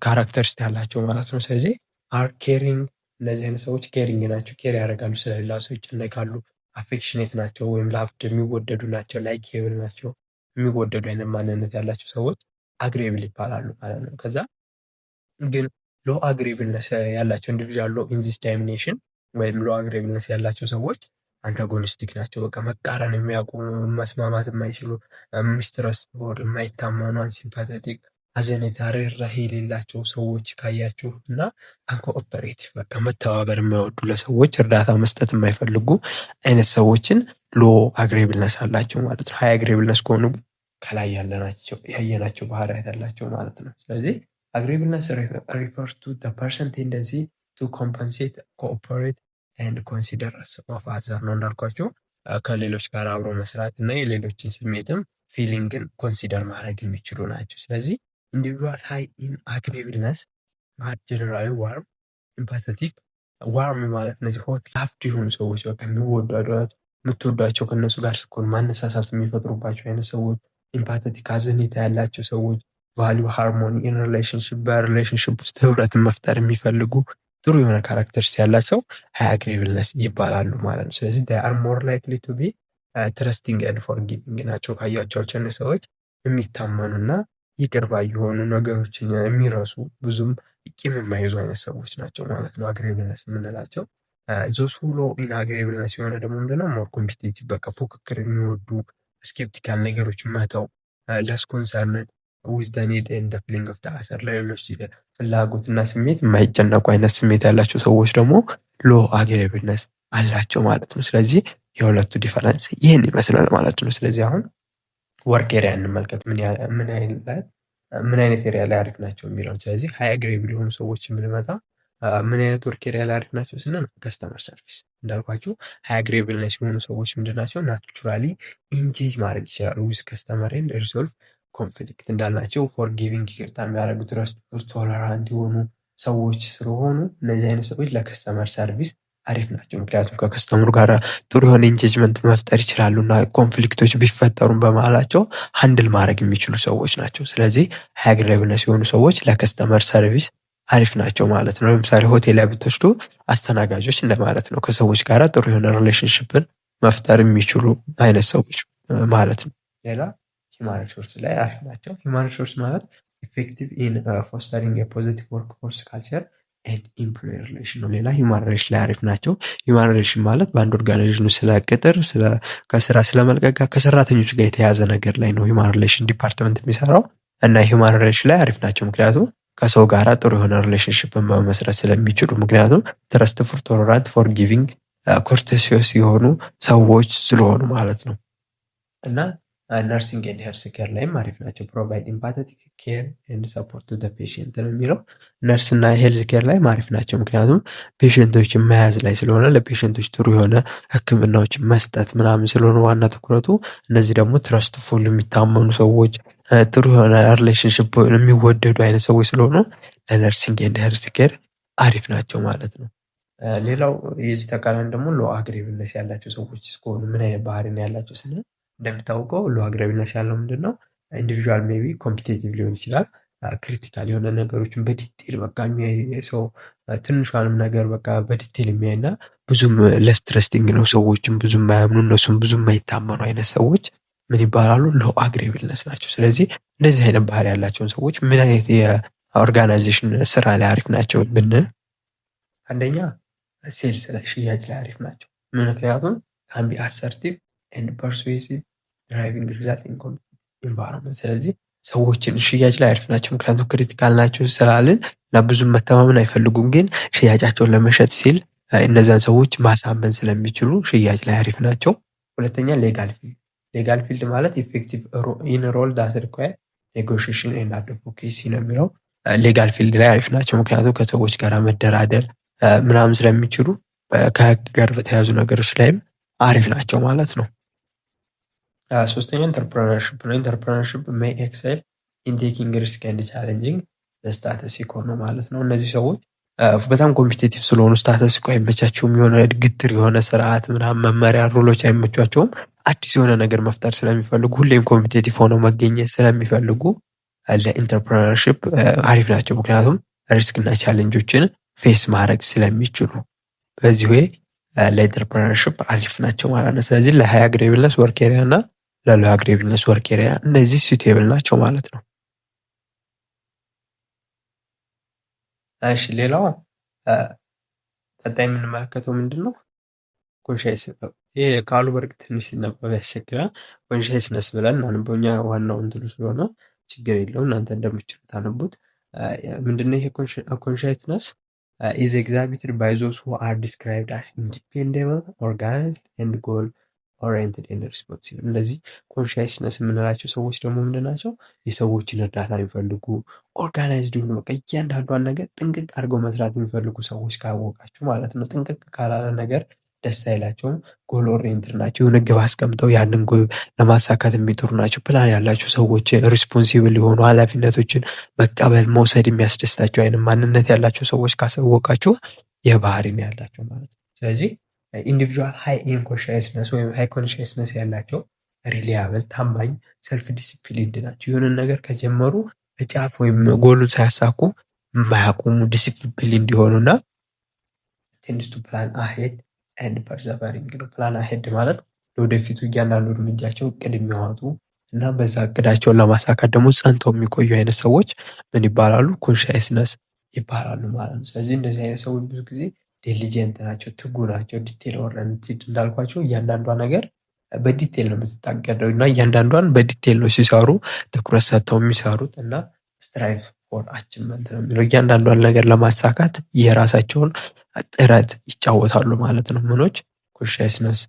ካራክተሪስቲክ ያላቸው ማለት ነው። ስለዚህ አር ኬሪንግ፣ እነዚህ አይነት ሰዎች ኬሪንግ ናቸው፣ ኬር ያደርጋሉ፣ ስለሌላ ሰው ይጨነቃሉ። አፌክሽኔት ናቸው ወይም ላቭድ የሚወደዱ ናቸው፣ ላይኬብል ናቸው፣ የሚወደዱ አይነት ማንነት ያላቸው ሰዎች አግሬብል ይባላሉ ማለት ነው። ከዛ ግን ሎ አግሬብልነስ ያላቸው ኢንዲቪዥዋል ሎ ኢን ዚስ ዳይሜንሽን ወይም ሎ አግሬብልነስ ያላቸው ሰዎች አንታጎኒስቲክ ናቸው። በቃ መቃረን የሚያውቁ መስማማት የማይችሉ ሚስትረስ ቦር የማይታመኑ አንሲምፓቴቲክ አዘኔታ ርህራሄ የሌላቸው ሰዎች ካያችሁ እና አንኮኦፐሬቲቭ በቃ መተባበር የማይወዱ ለሰዎች እርዳታ መስጠት የማይፈልጉ አይነት ሰዎችን ሎ አግሬብልነስ አላቸው ማለት ነው። ሃይ አግሬብልነስ ከሆኑ ግን ከላይ ያየናቸው ባህሪያት ያላቸው ማለት ነው። ስለዚህ አግሬብልነስ ሪፈርስ ቱ ዘ ፐርሰን ቴንደንሲ ቱ ኮምፐንሴት ኮኦፐሬት ኤንድ ኮንሲደር ኦፍ አዘር ነው እንዳልኳቸው ከሌሎች ጋር አብሮ መስራት እና የሌሎችን ስሜትም ፊሊንግን ኮንሲደር ማድረግ የሚችሉ ናቸው። ስለዚህ ኢንዲቪዱዋል ሃይ ኢን አግሬብልነስ አር ጀነራሊ ዋርም ኢምፓተቲክ። ዋርም ማለት እነዚህ ሆት ላፍድ የሆኑ ሰዎች በቃ የምትወዷቸው ከእነሱ ጋር ስትሆን ማነሳሳት የሚፈጥሩባቸው አይነት ሰዎች፣ ኢምፓተቲክ አዘኔታ ያላቸው ሰዎች፣ ቫሊዩ ሃርሞኒ ኢን ሪሌሽንሽፕ በሪሌሽንሽፕ ውስጥ ህብረትን መፍጠር የሚፈልጉ ጥሩ የሆነ ካራክተርስ ያላቸው ሃይ አግሬብልነስ ይባላሉ ማለት ነው። ስለዚህ they are more likely to be trusting and forgiving ናቸው። ካያቸዋቸው ሰዎች የሚታመኑና ይቅር ባይ የሆኑ ነገሮችን የሚረሱ ብዙም ቂም የማይዙ አይነት ሰዎች ናቸው ማለት ነው አግሬብልነስ የምንላቸው። ዞስ ሁሎ ኢን አግሬብልነስ የሆነ ደግሞ ምንድነው ሞር ኮምፒቲቲቭ በቃ ፉክክር የሚወዱ ስኬፕቲካል ነገሮችን መተው፣ ለስ ኮንሰርንድ ዊዝ ዘ ኒድ ኤንድ ዘ ፊሊንግ ኦፍ ዘ አዘር ለሌሎች ፍላጎትና ስሜት የማይጨነቁ አይነት ስሜት ያላቸው ሰዎች ደግሞ ሎ አግሬብልነስ አላቸው ማለት ነው። ስለዚህ የሁለቱ ዲፈረንስ ይህን ይመስላል ማለት ነው። ስለዚህ አሁን ወርክ ኤሪያ እንመልከት፣ ምን አይነት ኤሪያ ላይ አሪፍ ናቸው የሚለውን። ስለዚህ ሃይ አግሬብል የሆኑ ሰዎች የምንመጣ ምን አይነት ወርክ ኤሪያ ላይ አሪፍ ናቸው ስንል ከስተመር ሰርቪስ እንዳልኳችሁ ሃይ አግሬብልነስ የሆኑ ሰዎች ምንድናቸው ናቹራሊ ኢንጌጅ ማድረግ ይችላሉ ዊዝ ከስተመር ኤንድ ሪዞልቭ ኮንፍሊክት እንዳልናቸው ፎርጊቪንግ ይቅርታ የሚያደርጉት ረስትፉል ቶለራንት የሆኑ ሰዎች ስለሆኑ እነዚህ አይነት ሰዎች ለከስተመር ሰርቪስ አሪፍ ናቸው። ምክንያቱም ከከስተመሩ ጋር ጥሩ የሆነ ኢንጌጅመንት መፍጠር ይችላሉ እና ኮንፍሊክቶች ቢፈጠሩም በመሀላቸው ሃንድል ማድረግ የሚችሉ ሰዎች ናቸው። ስለዚህ ሃይ አግሬብልነስ የሆኑ ሰዎች ለከስተመር ሰርቪስ አሪፍ ናቸው ማለት ነው። ለምሳሌ ሆቴል ላይ ብትወስዱ አስተናጋጆች እንደማለት ነው። ከሰዎች ጋር ጥሩ የሆነ ሪሌሽንሽፕን መፍጠር የሚችሉ አይነት ሰዎች ማለት ነው። ሌላ ሂውማን ሪሶርስ ላይ አሪፍ ናቸው። ሂውማን ሪሶርስ ማለት ኢፌክቲቭ ኢን ፎስተሪንግ የፖዚቲቭ ወርክ ፎርስ ካልቸር ኤንድ ኢምፕሎየር ሪሌሽን ነው። ሌላ ሂውማን ሪሌሽን ላይ አሪፍ ናቸው። ሂውማን ሪሌሽን ማለት በአንድ ኦርጋናይዜሽኑ ስለ ቅጥር፣ ከስራ ስለመልቀቅ ከሰራተኞች ጋር የተያዘ ነገር ላይ ነው ሂውማን ሪሌሽን ዲፓርትመንት የሚሰራው እና ሂውማን ሪሌሽን ላይ አሪፍ ናቸው። ምክንያቱም ከሰው ጋር ጥሩ የሆነ ሪሌሽንሽፕን መመስረት ስለሚችሉ፣ ምክንያቱም ትረስትፉል፣ ቶለራንት፣ ፎርጊቪንግ፣ ኮርቴሲየስ የሆኑ ሰዎች ስለሆኑ ማለት ነው። እና ነርሲንግ ኤንድ ሄልዝ ኬር ላይም አሪፍ ናቸው። ፕሮቫይድ ኢምፓቴቲክ ኬር ኤንድ ሰፖርት ቱ ዘ ፔሽንት ነው የሚለው። ነርስ እና ሄልዝ ኬር ላይም አሪፍ ናቸው። ምክንያቱም ፔሽንቶችን መያዝ ላይ ስለሆነ ለፔሽንቶች ጥሩ የሆነ ሕክምናዎችን መስጠት ምናምን ስለሆነ ዋና ትኩረቱ። እነዚህ ደግሞ ትረስትፉል የሚታመኑ ሰዎች፣ ጥሩ የሆነ ሪሌሽንሽፕ የሚወደዱ አይነት ሰዎች ስለሆኑ ለነርሲንግ ኤንድ ሄልዝ ኬር አሪፍ ናቸው ማለት ነው። ሌላው የዚህ ተቃራኒ ደግሞ ሎ አግሬብነስ ያላቸው ሰዎች እስከሆኑ ምን አይነት ባህሪ ነው ያላቸው ስንል እንደሚታወቀው ሎ አግሬብነስ ያለው ምንድነው ኢንዲቪዥዋል ሜቢ ኮምፒቴቲቭ ሊሆን ይችላል። ክሪቲካል የሆነ ነገሮችን በዲቴል በቃ የሚያይ ሰው ትንሿንም ነገር በቃ በዲቴል የሚያይና ብዙም ለስ ትረስቲንግ ነው ሰዎችም ብዙም የማያምኑ እነሱም ብዙም የማይታመኑ አይነት ሰዎች ምን ይባላሉ? ሎ አግሬብልነስ ናቸው። ስለዚህ እንደዚህ አይነት ባህሪ ያላቸውን ሰዎች ምን አይነት የኦርጋናይዜሽን ስራ ላይ አሪፍ ናቸው ብንል አንደኛ ሴልስ ላይ ሽያጭ ላይ አሪፍ ናቸው። ምክንያቱም ካን ቢ አሰርቲቭ ኤንድ ፐርሱዌሲቭ ድራይቪንግ ሪዛልት ኢን ኢንቫይሮንመንት። ስለዚህ ሰዎችን ሽያጭ ላይ አሪፍ ናቸው። ምክንያቱም ክሪቲካል ናቸው ስላልን እና ብዙም መተማመን አይፈልጉም፣ ግን ሽያጫቸውን ለመሸጥ ሲል እነዚያን ሰዎች ማሳመን ስለሚችሉ ሽያጭ ላይ አሪፍ ናቸው። ሁለተኛ ሌጋል ፊልድ። ሌጋል ፊልድ ማለት ኢፌክቲቭ ኢን ሮል ዳት ሪኳየር ኔጎሽዬሽን ኤንድ አድቮኬሲ ነው የሚለው። ሌጋል ፊልድ ላይ አሪፍ ናቸው፣ ምክንያቱም ከሰዎች ጋር መደራደር ምናምን ስለሚችሉ ከህግ ጋር በተያያዙ ነገሮች ላይም አሪፍ ናቸው ማለት ነው። ሶስተኛ ኢንተርፕረነርሺፕ ነው። ኢንተርፕረነርሺፕ ሜይ ኤክሰል ኢን ቴኪንግ ሪስክ ኤንድ ቻሌንጂንግ ስታተስ ኢኮ ነው ማለት ነው። እነዚህ ሰዎች በጣም ኮምፒቴቲቭ ስለሆኑ ስታተስ ኢኮ አይመቻቸውም። የሆነ ግትር የሆነ ስርዓት ምናምን መመሪያ ሩሎች አይመቿቸውም። አዲስ የሆነ ነገር መፍጠር ስለሚፈልጉ ሁሌም ኮምፒቴቲቭ ሆነው መገኘት ስለሚፈልጉ ለኢንተርፕረነርሺፕ አሪፍ ናቸው። ምክንያቱም ሪስክ እና ቻሌንጆችን ፌስ ማድረግ ስለሚችሉ በዚህ ወይ ለኢንተርፕረነርሺፕ አሪፍ ናቸው ማለት ነው። ስለዚህ ለሃይ አግሬብልነስ ወርክ ኤሪያ እና ለሎ አግሬብልነስ ወርክ ኤሪያ እነዚህ ሱቴብል ናቸው ማለት ነው። እሺ ሌላው ቀጣይ የምንመለከተው ምንድን ነው? ኮንሻስነስ። ይሄ ቃሉ በእርግጥ ትንሽ ሲነበብ ያስቸግራል። ኮንሻስነስ ብለን አንበው እኛ ዋናው እንትኑ ስለሆነ ችግር የለውም እናንተ እንደምትችሉት አነቡት። ምንድነው ይሄ ኮንሻስነስ? is exhibited by those who are described as independent, organized and goal oriented and responsible። እንደዚህ ኮንሻስነስ የምንላቸው ሰዎች ደግሞ ምንድን ናቸው? የሰዎችን እርዳታ የሚፈልጉ ኦርጋናይዝድ ሆኑ በቃ እያንዳንዷን ነገር ጥንቅቅ አድርገው መስራት የሚፈልጉ ሰዎች ካወቃችሁ ማለት ነው። ጥንቅቅ ካላለ ነገር ደስ አይላቸውም። ጎል ኦሪየንትድ ናቸው። የሆነ ግብ አስቀምጠው ያንን ግብ ለማሳካት የሚጥሩ ናቸው። ፕላን ያላቸው ሰዎች፣ ሪስፖንሲብል የሆኑ ኃላፊነቶችን መቀበል መውሰድ የሚያስደስታቸው አይነት ማንነት ያላቸው ሰዎች ካሳወቃችሁ የባህሪ ነው ያላቸው ማለት ነው። ስለዚህ ኢንዲቪጁዋል ሃይ ኢን ኮንሻስነስ ወይም ሃይ ኮንሻስነስ ያላቸው ሪሊያብል፣ ታማኝ፣ ሰልፍ ዲሲፕሊንድ ናቸው። የሆነ ነገር ከጀመሩ በጫፍ ወይም ጎሉን ሳያሳኩ የማያቆሙ ዲሲፕሊን እንዲሆኑና ቴንድስ ቱ ፕላን አሄድ ኤንድ ፐርሰቨሪንግ ነው። ፕላን አሄድ ማለት ለወደፊቱ እያንዳንዱ እርምጃቸው እቅድ የሚያወጡ እና በዛ እቅዳቸውን ለማሳካት ደግሞ ጸንተው የሚቆዩ አይነት ሰዎች ምን ይባላሉ? ኮንሻስነስ ይባላሉ ማለት ነው። ስለዚህ እንደዚህ አይነት ሰዎች ብዙ ጊዜ ዲሊጀንት ናቸው፣ ትጉ ናቸው፣ ዲቴል ኦሪየንትድ እንዳልኳቸው እያንዳንዷ ነገር በዲቴል ነው የምትታቀደው እና እያንዳንዷን በዲቴል ነው ሲሰሩ ትኩረት ሰጥተው የሚሰሩት እና ስትራይቭ ፎር አቺቭመንት ነው የሚለው። እያንዳንዷን ነገር ለማሳካት የራሳቸውን ጥረት ይጫወታሉ ማለት ነው። ምኖች ኮንሻስነስ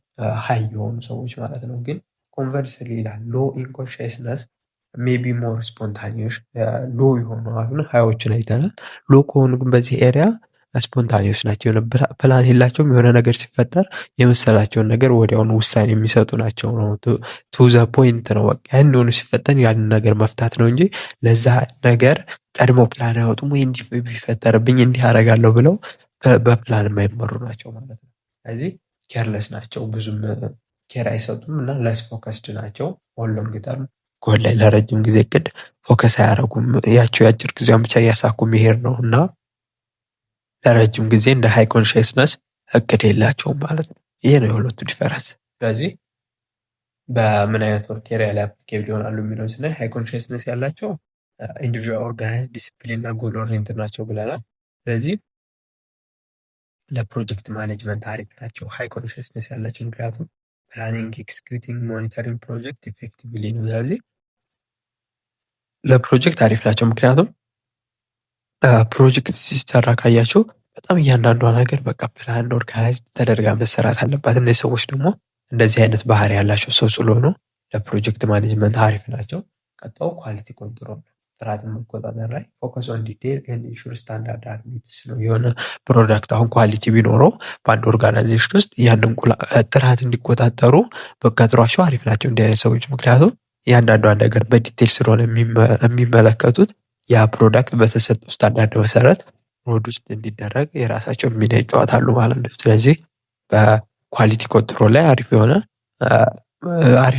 ሃይ የሆኑ ሰዎች ማለት ነው። ግን ኮንቨርስሊ ይላል ሎ ኢን ኮንሻስነስ ሜቢ ሞር ስፖንታኒዮስ። ሎ የሆኑ አሁን ሃዮችን አይተናል። ሎ ከሆኑ ግን በዚህ ኤሪያ ስፖንታኒዮስ ናቸው። የሆነ ፕላን የላቸውም። የሆነ ነገር ሲፈጠር የመሰላቸውን ነገር ወዲያውኑ ውሳኔ የሚሰጡ ናቸው ነው። ቱ ዘ ፖይንት ነው። በቃ ያን ሆኖ ሲፈጠር ያንን ነገር መፍታት ነው እንጂ ለዛ ነገር ቀድሞ ፕላን አያወጡም። ወይ እንዲህ ቢፈጠርብኝ እንዲህ አደርጋለሁ ብለው በፕላን የማይመሩ ናቸው ማለት ነው። ስለዚህ ኬርለስ ናቸው፣ ብዙም ኬር አይሰጡም እና ለስ ፎከስድ ናቸው። ሎንግ ተርም ጎል ላይ ለረጅም ጊዜ እቅድ ፎከስ አያደርጉም። ያቸው የአጭር ጊዜውን ብቻ እያሳኩ መሄድ ነው እና ለረጅም ጊዜ እንደ ሃይ ኮንሻስነስ እቅድ የላቸውም ማለት ነው። ይሄ ነው የሁለቱ ዲፈረንስ። ስለዚህ በምን አይነት ወርክ ኤሪያ ላይ አፕሊኬብል ይሆናሉ የሚለውን ስናይ ሃይ ኮንሻስነስ ያላቸው ኢንዲቪጁዋል፣ ኦርጋናይዝድ፣ ዲሲፕሊን እና ጎል ኦሪየንትድ ናቸው ብለናል። ስለዚህ ለፕሮጀክት ማኔጅመንት አሪፍ ናቸው ሃይ ኮንሻስነስ ያላቸው፣ ምክንያቱም ፕላኒንግ፣ ኤክስኪዩቲንግ፣ ሞኒተሪንግ ፕሮጀክት ኢፌክቲቭሊ ነው። ስለዚህ ለፕሮጀክት አሪፍ ናቸው፣ ምክንያቱም ፕሮጀክት ሲሰራ ካያቸው በጣም እያንዳንዷ ነገር በቃ ፕላን ኦርጋናይዝድ ተደርጋ መሰራት አለባት። እነዚህ ሰዎች ደግሞ እንደዚህ አይነት ባህሪ ያላቸው ሰው ስለሆኑ ለፕሮጀክት ማኔጅመንት አሪፍ ናቸው። ቀጣው ኳሊቲ ኮንትሮል፣ ጥራትን መቆጣጠር ላይ ፎከስ ኦን ዲቴል ኤንድ ኢንሹር ስታንዳርድ ሚትስ ነው። የሆነ ፕሮዳክት አሁን ኳሊቲ ቢኖረው በአንድ ኦርጋናይዜሽን ውስጥ ያንን ጥራት እንዲቆጣጠሩ በቀጥሯቸው አሪፍ ናቸው እንዲህ አይነት ሰዎች። ምክንያቱም እያንዳንዷን ነገር በዲቴል ስለሆነ የሚመለከቱት ያ ፕሮዳክት በተሰጠው ስታንዳርድ መሰረት ሞድ ውስጥ እንዲደረግ የራሳቸውን ሚና ይጫወታሉ ማለት ነው። ስለዚህ በኳሊቲ ኮንትሮል ላይ አሪፍ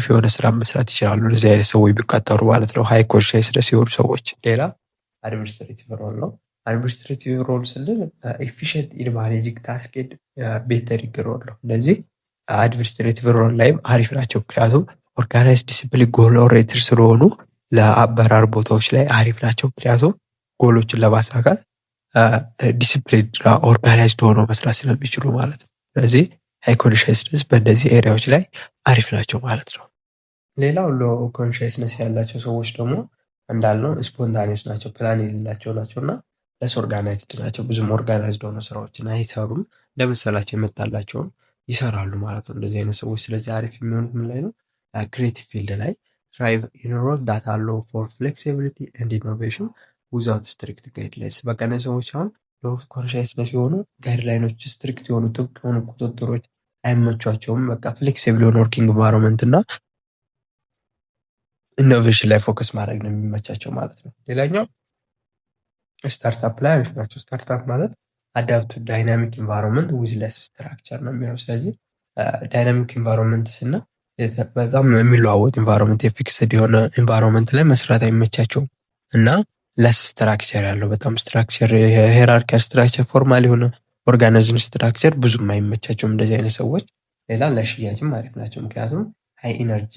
የሆነ ስራ መስራት ይችላሉ እንደዚህ አይነት ሰዎች ቢቀጠሩ ማለት ነው። ሃይ ኮንሻስነስ የሆኑ ሰዎች። ሌላ አድሚኒስትሬቲቭ ሮል ነው። አድሚኒስትሬቲቭ ሮል ስንል ኤፊሽንት ኢን ማኔጂንግ ታስክ ኤንድ ቤተሪንግ ሮል ነው። እነዚህ አድሚኒስትሬቲቭ ሮል ላይም አሪፍ ናቸው። ምክንያቱም ኦርጋናይዝ ዲሲፕሊን ጎል ኦሪየንትድ ስለሆኑ ለአመራር ቦታዎች ላይ አሪፍ ናቸው። ምክንያቱም ጎሎችን ለማሳካት ዲሲፕሊን ኦርጋናይዝድ ሆኖ መስራት ስለሚችሉ ማለት ነው። ስለዚህ ሃይ ኮንሻስነስ በእነዚህ ኤሪያዎች ላይ አሪፍ ናቸው ማለት ነው። ሌላው ሎ ኮንሻስነስ ያላቸው ሰዎች ደግሞ እንዳልነው ስፖንታኒየስ ናቸው፣ ፕላን የሌላቸው ናቸው እና ለስ ኦርጋናይዝድ ናቸው። ብዙም ኦርጋናይዝድ ሆነ ስራዎችን አይሰሩም፣ እንደመሰላቸው የመጣላቸውን ይሰራሉ ማለት ነው እንደዚህ አይነት ሰዎች። ስለዚህ አሪፍ የሚሆኑት ምን ላይ ነው? ክሬቲቭ ፊልድ ላይ ትራይቭ ኢን ሮል ዳት አለው ፎር ፍሌክሲቢሊቲ ኤንድ ኢኖቬሽን ዊዛውት ስትሪክት ጋይድላይንስ። በቃ እነዚህ ሰዎች አሁን ሎ ኮንሻስነስ የሆኑ ጋይድላይኖች፣ ስትሪክት የሆኑ ጥብቅ የሆኑ ቁጥጥሮች አይመቿቸውም። በቃ ፍሌክሲብል የሆነ ወርኪንግ ኢንቫይሮንመንት እና ኢኖቬሽን ላይ ፎከስ ማድረግ ነው የሚመቻቸው ማለት ነው። ሌላኛው ስታርታፕ ላይ አሪፍ ናቸው። ስታርታፕ ማለት አዳፕቱ ዳይናሚክ ኢንቫይሮንመንት ዊዝ ለስ ስትራክቸር ነው የሚለው። ስለዚህ ዳይናሚክ ኢንቫይሮንመንት ስና በጣም የሚለዋወጥ ኢንቫይሮንመንት፣ የፊክስድ የሆነ ኢንቫይሮንመንት ላይ መስራት አይመቻቸውም እና ለስ ስትራክቸር ያለው በጣም ስትራክቸር፣ ሄራርኪያል ስትራክቸር፣ ፎርማል የሆነ ኦርጋናይዝን ስትራክቸር ብዙም አይመቻቸውም እንደዚህ አይነት ሰዎች። ሌላ ለሽያጭም አሪፍ ናቸው። ምክንያቱም ሃይ ኢነርጂ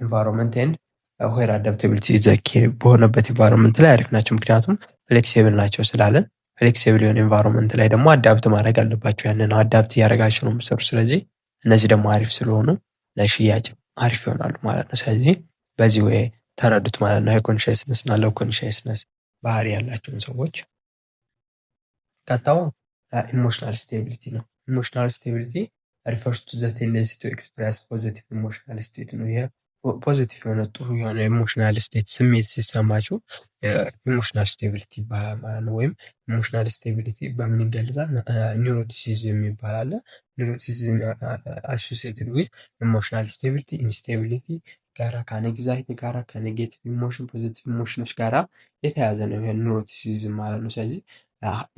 ኢንቫይሮንመንት ኤንድ ዌር አዳፕታቢሊቲ ዘኪ በሆነበት ኢንቫይሮንመንት ላይ አሪፍ ናቸው። ምክንያቱም ፍሌክሲብል ናቸው ስላለን ፍሌክሲብል የሆነ ኢንቫይሮንመንት ላይ ደግሞ አዳፕት ማድረግ አለባቸው። ያንን አዳፕት እያደረጋቸው ነው የሚሰሩ። ስለዚህ እነዚህ ደግሞ አሪፍ ስለሆኑ ለሽያጭ አሪፍ ይሆናሉ ማለት ነው። ስለዚህ በዚህ ወይ ተረዱት ማለት ነው። ሃይ ኮንሻስነስ እና ሎው ኮንሻስነስ ባህሪ ያላቸውን ሰዎች። ቀጣው ኢሞሽናል ስቴቢሊቲ ነው። ኢሞሽናል ስቴቢሊቲ ሪፈርስ ቱ ዘ ቴንደንሲ ቱ ኤክስፕረስ ፖዚቲቭ ኢሞሽናል ስቴት ነው። ይሄ ፖዚቲቭ የሆነ ጥሩ የሆነ ኢሞሽናል ስቴት ስሜት ሲሰማችሁ ኢሞሽናል ስቴቢሊቲ ይባላል ማለት ነው። ወይም ኢሞሽናል ስቴቢሊቲ በምን ይገለጻል? ኒውሮቲሲዝም ይባላል። ኒውሮቲሲዝም አሶሲየትድ ዊዝ ኢሞሽናል ስቴቢሊቲ ኢንስቴቢሊቲ ጋራ ከአንግዛይቲ ጋራ ከኔጌቲቭ ኢሞሽን ፖዚቲቭ ኢሞሽኖች ጋራ የተያዘ ነው ይሄ ኒውሮቲሲዝም ማለት ነው። ስለዚህ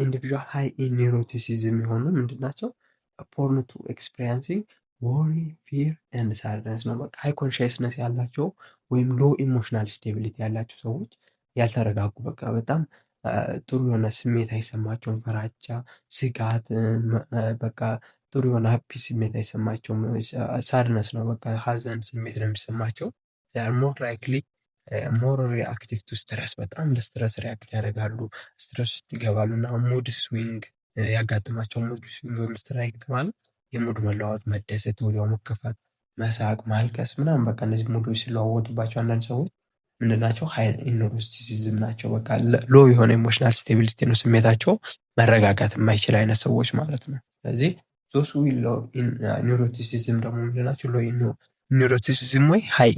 ኢንዲቪዥዋል ሃይ ኒውሮቲሲዝም የሆኑ ምንድናቸው? ፖርን ቱ ኤክስፔሪንሲንግ ወሪ ፊር ኤንድ ሳድነስ ነው። በቃ ሃይ ኮንሻስነስ ያላቸው ወይም ሎ ኢሞሽናል ስቴቢሊቲ ያላቸው ሰዎች ያልተረጋጉ፣ በቃ በጣም ጥሩ የሆነ ስሜት አይሰማቸውም። ፍራቻ፣ ስጋት፣ በቃ ጥሩ የሆነ ሃፒ ስሜት አይሰማቸውም። ሳድነስ ነው፣ በቃ ሀዘን ስሜት ነው የሚሰማቸው። ሞር ላይክሊ ሞር ሪአክቲቭ ቱ ስትረስ፣ በጣም ለስትረስ ሪአክት ያደርጋሉ፣ ስትረስ ውስጥ ይገባሉ እና ሙድ ስዊንግ ያጋጥማቸው። ሙድ ስዊንግ ወይም ስትራይክ ማለት የሙድ መለዋወጥ፣ መደሰት፣ ወዲያው መከፋት፣ መሳቅ፣ ማልቀስ ምናምን በቃ እነዚህ ሙዶች ሲለዋወጡባቸው አንዳንድ ሰዎች ምንድናቸው? ሃይ ኒውሮቲሲዝም ናቸው። በቃ ሎ የሆነ ኢሞሽናል ስቴቢሊቲ ነው ስሜታቸው መረጋጋት የማይችል አይነት ሰዎች ማለት ነው። ስለዚህ ዞስ ዊ ሎ ኒውሮቲሲዝም ደግሞ ምንድናቸው? ሎ ኒውሮቲሲዝም ወይ ሃይ